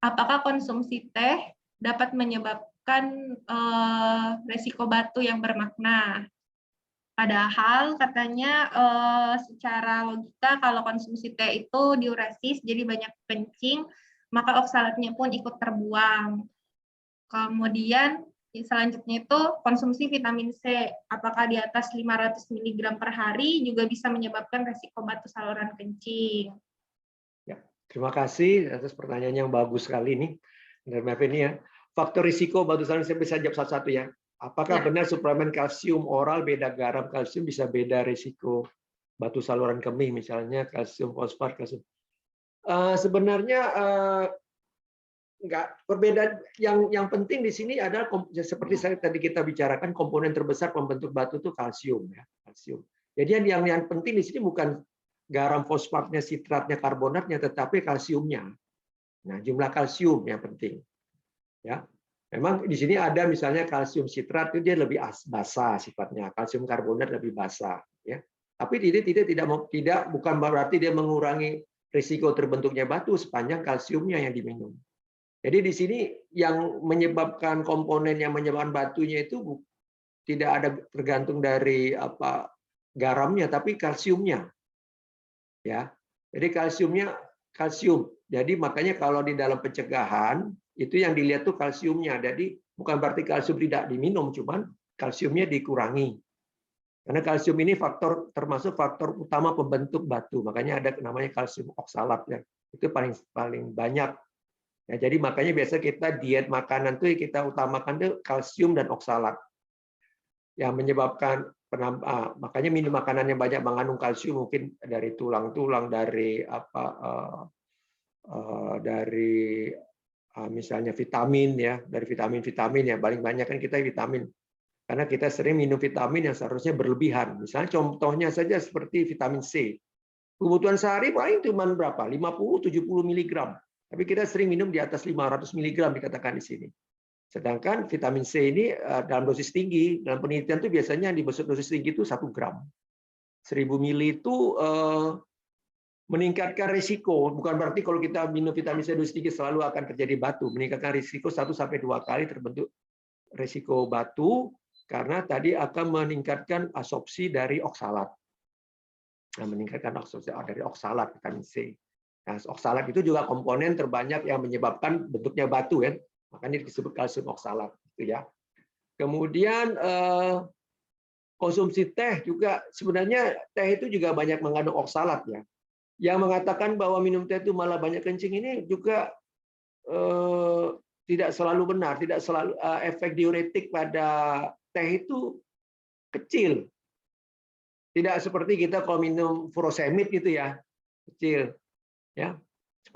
Apakah konsumsi teh dapat menyebabkan resiko batu yang bermakna? Padahal katanya secara logika kalau konsumsi teh itu diuresis jadi banyak kencing, maka oksalatnya pun ikut terbuang. Kemudian selanjutnya itu konsumsi vitamin C. Apakah di atas 500 mg per hari juga bisa menyebabkan resiko batu saluran kencing? Ya, terima kasih atas pertanyaan yang bagus sekali nih dari Meveni ya. Faktor risiko batu saluran, saya bisa jawab satu-satu ya. Apakah benar suplemen kalsium oral beda garam kalsium bisa beda risiko batu saluran kemih, misalnya kalsium fosfat, kalsium? Sebenarnya enggak, perbedaan yang penting di sini adalah seperti tadi kita bicarakan, komponen terbesar pembentuk batu itu kalsium ya, kalsium. Jadi yang penting di sini bukan garam fosfatnya, sitratnya, karbonatnya, tetapi kalsiumnya. Nah, jumlah kalsium yang penting. Ya. Memang di sini ada misalnya kalsium sitrat itu dia lebih basah sifatnya, kalsium karbonat lebih basah ya. Tapi tidak bukan berarti dia mengurangi risiko terbentuknya batu sepanjang kalsiumnya yang diminum. Jadi di sini yang menyebabkan komponen yang menyebabkan batunya itu tidak ada tergantung dari apa garamnya, tapi kalsiumnya. Ya. Jadi kalsium. Jadi makanya kalau di dalam pencegahan itu yang dilihat tuh kalsiumnya. Jadi bukan berarti kalsium tidak diminum, cuman kalsiumnya dikurangi. Karena kalsium ini termasuk faktor utama pembentuk batu. Makanya ada namanya kalsium oksalat ya. Itu paling banyak. Ya, jadi makanya biasa kita diet makanan tuh kita utamakan tuh kalsium dan oksalat. Yang menyebabkan makanya minum makanan yang banyak mengandung kalsium, mungkin dari tulang-tulang, dari dari misalnya vitamin ya, dari vitamin ya, paling banyak kan kita vitamin. Karena kita sering minum vitamin yang seharusnya berlebihan. Misalnya contohnya saja seperti vitamin C. Kebutuhan sehari paling cuma berapa? 50-70 mg. Tapi kita sering minum di atas 500 mg dikatakan di sini. Sedangkan vitamin C ini dalam dosis tinggi, dalam penelitian itu biasanya yang dimaksud dosis tinggi itu 1 gram. 1000 mili itu meningkatkan risiko. Bukan berarti kalau kita minum vitamin C dosis tinggi selalu akan terjadi batu. Meningkatkan risiko 1-2 kali terbentuk risiko batu, karena tadi akan meningkatkan absorpsi dari oksalat. Nah, meningkatkan absorpsi dari oksalat vitamin C. Nah, oksalat itu juga komponen terbanyak yang menyebabkan bentuknya batu ya. Makanya disebut kalsium oksalat gitu ya. Kemudian konsumsi teh juga, sebenarnya teh itu juga banyak mengandung oksalat ya. Yang mengatakan bahwa minum teh itu malah banyak kencing ini juga tidak selalu benar, tidak selalu efek diuretik pada teh itu kecil. Tidak seperti kita kalau minum furosemid gitu ya, kecil. Ya.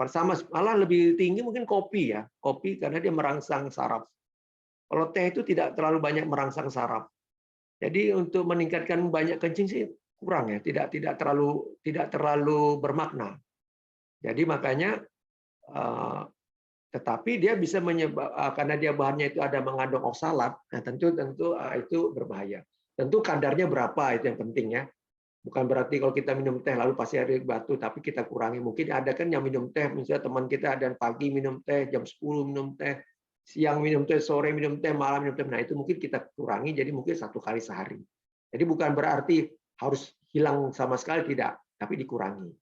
Sama, malah lebih tinggi mungkin kopi ya, kopi karena dia merangsang saraf. Kalau teh itu tidak terlalu banyak merangsang saraf. Jadi untuk meningkatkan banyak kencing sih kurang ya, tidak terlalu bermakna. Jadi makanya tetapi dia bisa karena dia bahannya itu ada mengandung oksalat, nah tentu itu berbahaya. Tentu kadarnya berapa itu yang penting ya. Bukan berarti kalau kita minum teh lalu pasti ada batu, tapi kita kurangi. Mungkin ada kan yang minum teh, misalnya teman kita ada pagi minum teh, jam 10 minum teh, siang minum teh, sore minum teh, malam minum teh. Nah itu mungkin kita kurangi, jadi mungkin 1 kali sehari. Jadi bukan berarti harus hilang sama sekali, tidak, tapi dikurangi.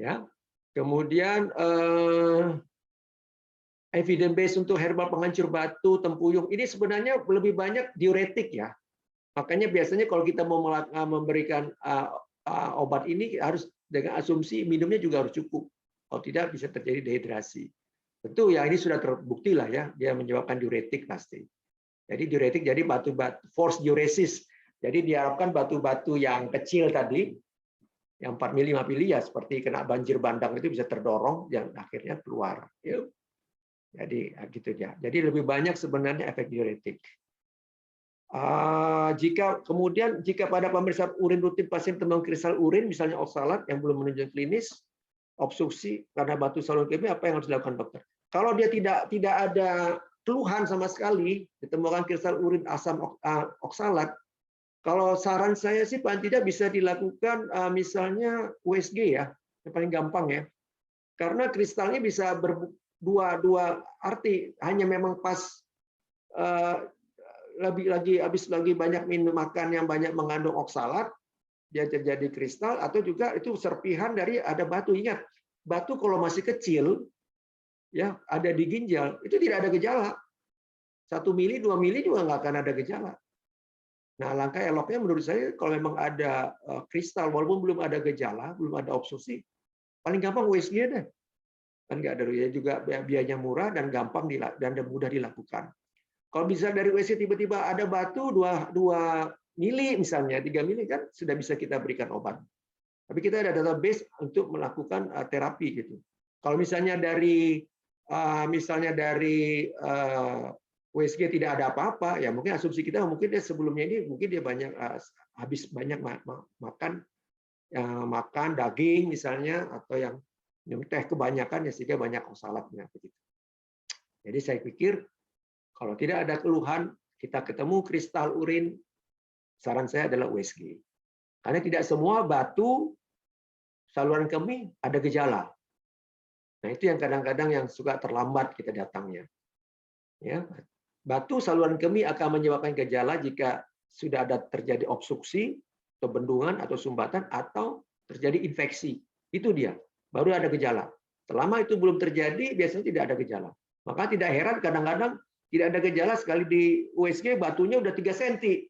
Ya. Kemudian evidence base untuk herbal penghancur batu, tempuyung, ini sebenarnya lebih banyak diuretik ya. Makanya biasanya kalau kita mau memberikan obat ini harus dengan asumsi minumnya juga harus cukup. Kalau tidak bisa terjadi dehidrasi. Tentu ya ini sudah terbukti lah ya, dia menyebabkan diuretik pasti. Jadi diuretik jadi batu-batu force diuresis. Jadi diharapkan batu-batu yang kecil tadi, yang 4 mili, 5 mili ya seperti kena banjir bandang itu bisa terdorong yang akhirnya keluar. Jadi gitu ya. Jadi lebih banyak sebenarnya efek diuretik. Jika pada pemeriksaan urin rutin pasien temuan kristal urin, misalnya oksalat yang belum menunjukkan klinis, obstruksi karena batu saluran kemih, apa yang harus dilakukan dokter? Kalau dia tidak ada keluhan sama sekali, ditemukan kristal urin asam oksalat, kalau saran saya sih paling tidak bisa dilakukan misalnya USG ya, yang paling gampang ya. Karena kristalnya bisa berdua arti, hanya memang pas habis banyak minum makan yang banyak mengandung oksalat, dia terjadi kristal, atau juga itu serpihan dari ada batu. Ingat, batu kalau masih kecil, ya ada di ginjal, itu tidak ada gejala. 1 mili, 2 mili juga nggak akan ada gejala. Nah, langkah eloknya menurut saya kalau memang ada kristal, walaupun belum ada gejala, belum ada obstruksi, paling gampang USG deh. Kan nggak ada juga biayanya murah dan gampang dan mudah dilakukan. Kalau bisa dari USG tiba-tiba ada batu 2 mili misalnya, 3 mili kan sudah bisa kita berikan obat. Tapi kita ada database untuk melakukan terapi gitu. Kalau misalnya dari USG tidak ada apa-apa, ya mungkin asumsi kita mungkin dia sebelumnya ini mungkin dia habis banyak makan daging misalnya, atau yang minum teh kebanyakan ya sehingga banyak oksalatnya begitu. Jadi saya pikir kalau tidak ada keluhan, kita ketemu kristal urin, saran saya adalah USG. Karena tidak semua batu saluran kemih ada gejala. Nah, itu yang kadang-kadang yang suka terlambat kita datangnya. Ya, batu saluran kemih akan menyebabkan gejala jika sudah ada terjadi obstruksi atau bendungan atau sumbatan atau terjadi infeksi. Itu dia, baru ada gejala. Selama itu belum terjadi, biasanya tidak ada gejala. Maka tidak heran kadang-kadang tidak ada gejala sekali di USG batunya udah 3 cm.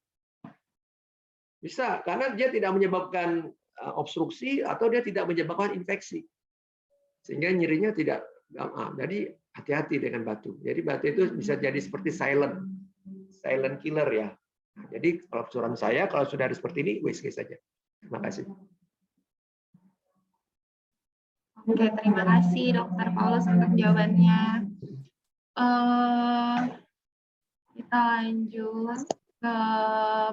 Bisa, karena dia tidak menyebabkan obstruksi atau dia tidak menyebabkan infeksi. Sehingga nyerinya tidak. Jadi hati-hati dengan batu. Jadi batu itu bisa jadi seperti silent killer ya. Nah, jadi kalau saran saya kalau sudah ada seperti ini USG saja. Terima kasih. Oke, terima kasih Dokter Paulus untuk jawabannya. Kita lanjut ke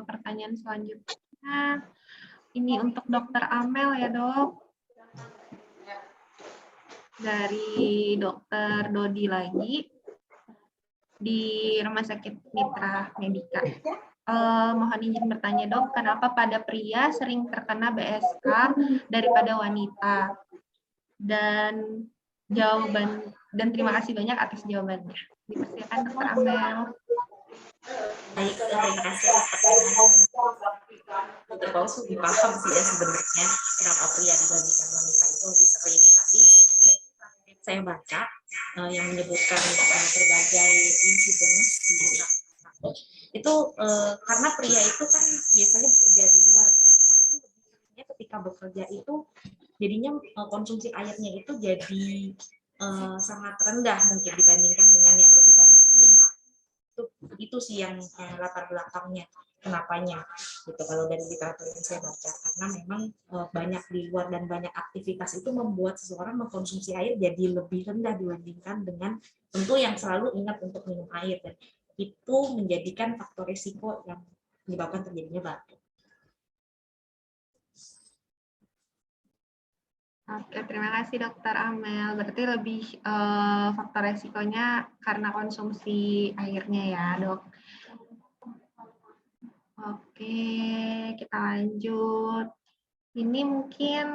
pertanyaan selanjutnya. Ini untuk Dokter Amel ya, Dok. Dari Dokter Dodi lagi di Rumah Sakit Mitra Medika. Mohon izin bertanya, Dok, kenapa pada pria sering terkena BSK daripada wanita? Dan terima kasih banyak atas jawabannya. Dipersilakan Dokter Amel. Baik, terima kasih atas pertanyaan. Dokter Paulus lebih paham sih ya sebenarnya kenapa pria dibandingkan wanita itu lebih sering. Tapi dari saya baca yang menyebutkan berbagai insiden itu karena pria itu kan biasanya bekerja di luar ya. Nah, itu sebenarnya ketika bekerja itu jadinya konsumsi airnya itu jadi sangat rendah mungkin dibandingkan dengan yang lebih banyak di rumah. Itu sih yang latar belakangnya kenapanya gitu kalau dari literatur yang saya baca, karena memang banyak di luar dan banyak aktivitas itu membuat seseorang mengkonsumsi air jadi lebih rendah dibandingkan dengan tentu yang selalu ingat untuk minum air, dan itu menjadikan faktor risiko yang menyebabkan terjadinya batuk. Oke, terima kasih Dokter Amel. Berarti lebih faktor resikonya karena konsumsi airnya ya, Dok. Oke, kita lanjut. Ini mungkin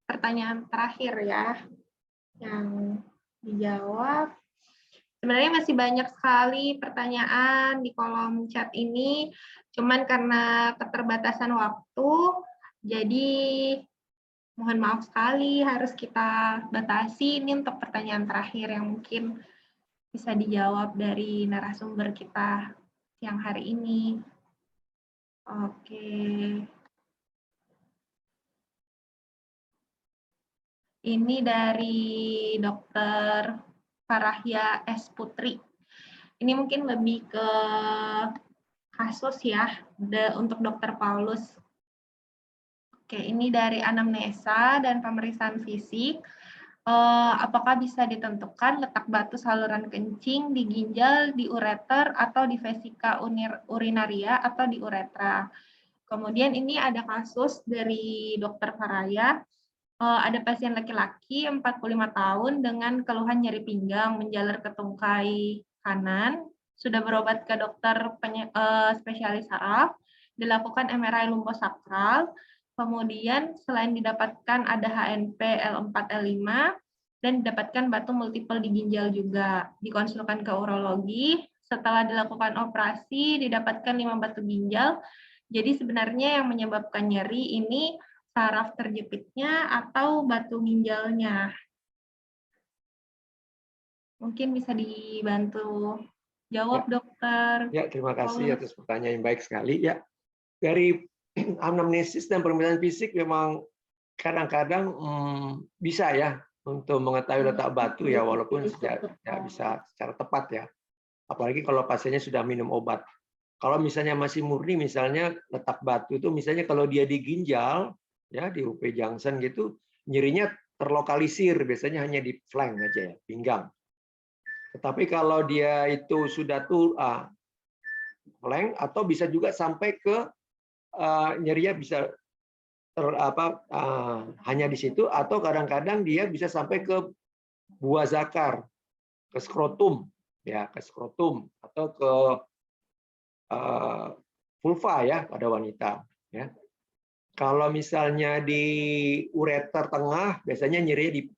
pertanyaan terakhir ya, yang dijawab. Sebenarnya masih banyak sekali pertanyaan di kolom chat ini, cuman karena keterbatasan waktu, jadi mohon maaf sekali harus kita batasi ini untuk pertanyaan terakhir yang mungkin bisa dijawab dari narasumber kita siang hari ini. Oke. Ini dari Dokter Farahya S. Putri. Ini mungkin lebih ke kasus ya, untuk Dokter Paulus. Oke, ini dari anamnesa dan pemeriksaan fisik. apakah bisa ditentukan letak batu saluran kencing di ginjal, di ureter, atau di vesika urinaria, atau di uretra. Kemudian ini ada kasus dari Dokter Faraya, ada pasien laki-laki 45 tahun dengan keluhan nyeri pinggang menjalar ke tungkai kanan, sudah berobat ke dokter spesialis saraf, dilakukan MRI lumbosakral, kemudian selain didapatkan ada HNP L4, L5, dan didapatkan batu multiple di ginjal juga. Dikonsulkan ke urologi, setelah dilakukan operasi didapatkan 5 batu ginjal. Jadi sebenarnya yang menyebabkan nyeri ini saraf terjepitnya atau batu ginjalnya. Mungkin bisa dibantu jawab, Ya. dokter. Ya, terima kasih atas pertanyaan yang baik sekali. Ya, dari anamnesis dan permintaan fisik memang kadang-kadang bisa ya untuk mengetahui letak batu ya, walaupun tidak bisa secara tepat ya. Apalagi kalau pasiennya sudah minum obat. Kalau misalnya masih murni, misalnya letak batu itu, misalnya kalau dia di ginjal, ya di UP Junction gitu, nyerinya terlokalisir, biasanya hanya di flank aja ya, pinggang. Tetapi kalau dia itu sudah flank, atau bisa juga sampai ke nyerinya bisa hanya di situ, atau kadang-kadang dia bisa sampai ke buah zakar, ke skrotum, ya ke skrotum, atau ke vulva ya pada wanita. Ya. Kalau misalnya di ureter tengah, biasanya nyeri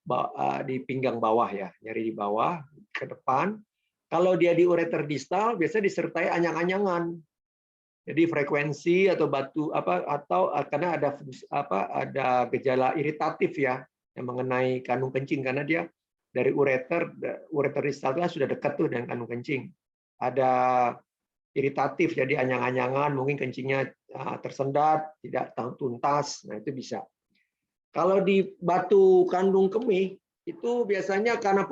di pinggang bawah ya, nyeri di bawah ke depan. Kalau dia di ureter distal, biasanya disertai anyang-anyangan. Jadi frekuensi atau batu atau karena ada gejala iritatif ya yang mengenai kandung kencing, karena dia dari ureter distal sudah dekat tuh dengan kandung kencing. Ada iritatif, jadi anyang-anyangan, mungkin kencingnya tersendat, tidak tuntas, nah itu bisa. Kalau di batu kandung kemih, itu biasanya karena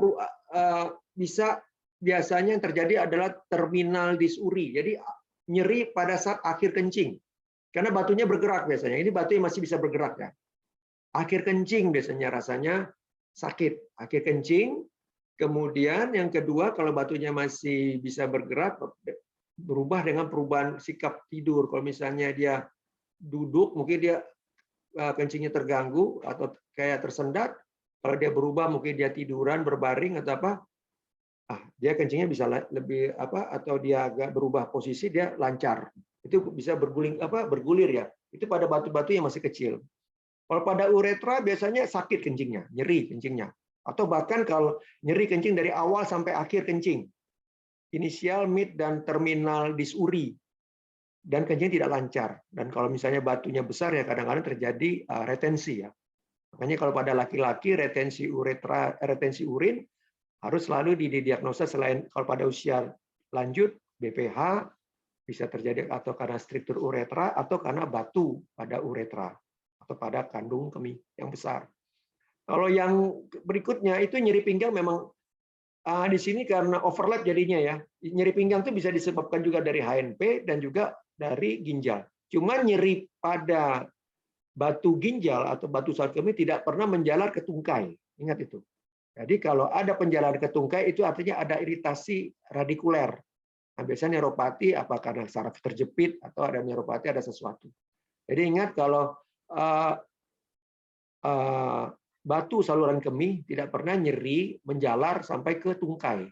biasanya yang terjadi adalah terminal disuri, jadi nyeri pada saat akhir kencing, karena batunya bergerak biasanya, ini batu yang masih bisa bergerak ya. Akhir kencing biasanya rasanya sakit, akhir kencing. Kemudian yang kedua, kalau batunya masih bisa bergerak, berubah dengan perubahan sikap tidur. Kalau misalnya dia duduk, mungkin dia kencingnya terganggu atau kayak tersendat. Kalau dia berubah, mungkin dia tiduran, berbaring atau apa, dia kencingnya bisa lebih atau dia agak berubah posisi, dia lancar. Itu bisa bergulir ya. Itu pada batu-batu yang masih kecil. Kalau pada uretra biasanya sakit kencingnya, nyeri kencingnya. Atau bahkan kalau nyeri kencing dari awal sampai akhir kencing. Inisial, mid, dan terminal disuri, dan kencing tidak lancar. Dan kalau misalnya batunya besar ya kadang-kadang terjadi retensi ya. Makanya kalau pada laki-laki retensi urin harus selalu didiagnosa, selain kalau pada usia lanjut BPH bisa terjadi atau karena struktur uretra atau karena batu pada uretra atau pada kandung kemih yang besar. Kalau yang berikutnya itu nyeri pinggang, memang di sini karena overlap jadinya ya. Nyeri pinggang itu bisa disebabkan juga dari HNP dan juga dari ginjal. Cuma nyeri pada batu ginjal atau batu saluran kemih tidak pernah menjalar ke tungkai. Ingat itu. Jadi kalau ada penjalar ke tungkai itu artinya ada iritasi radikuler. Nah, biasanya neuropati apa karena saraf terjepit atau ada neuropati, ada sesuatu. Jadi ingat kalau batu saluran kemih tidak pernah nyeri menjalar sampai ke tungkai.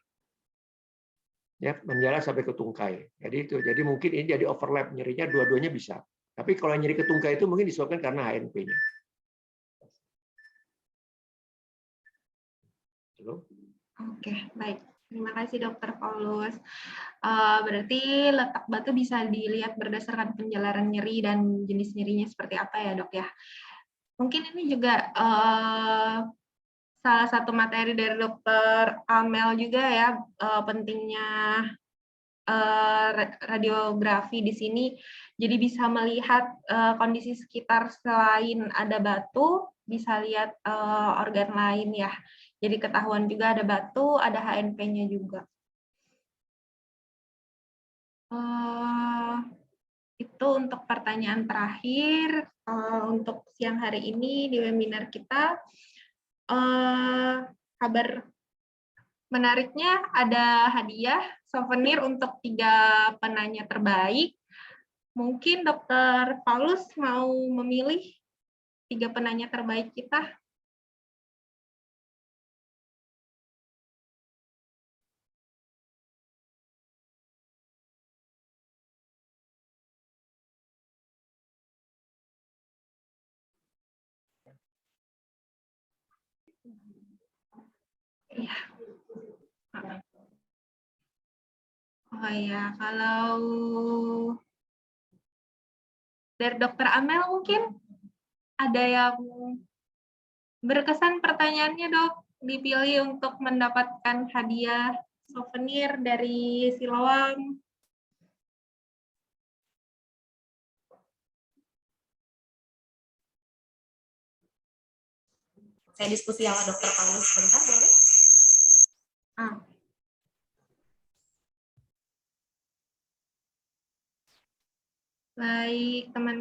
Ya, menjalar sampai ke tungkai. Jadi itu. Jadi mungkin ini jadi overlap, nyerinya dua-duanya bisa. Tapi kalau nyeri ke tungkai itu mungkin disebabkan karena HNP-nya. Oke, baik. Terima kasih Dokter Paulus. Berarti letak batu bisa dilihat berdasarkan penjalaran nyeri dan jenis nyerinya seperti apa ya, Dok ya. Mungkin ini juga salah satu materi dari Dokter Amel juga ya, pentingnya radiografi di sini. Jadi bisa melihat kondisi sekitar, selain ada batu, bisa lihat organ lain ya. Jadi ketahuan juga ada batu, ada HNP-nya juga. Itu untuk pertanyaan terakhir untuk siang hari ini di webinar kita. kabar menariknya ada hadiah souvenir untuk 3 penanya terbaik. Mungkin Dr. Paulus mau memilih 3 penanya terbaik kita. Iya. Oh ya, kalau dari Dokter Amel mungkin ada yang berkesan pertanyaannya, Dok, dipilih untuk mendapatkan hadiah souvenir dari Siloam. Saya diskusi sama Dokter Paulus sebentar, boleh? Baik, teman-teman.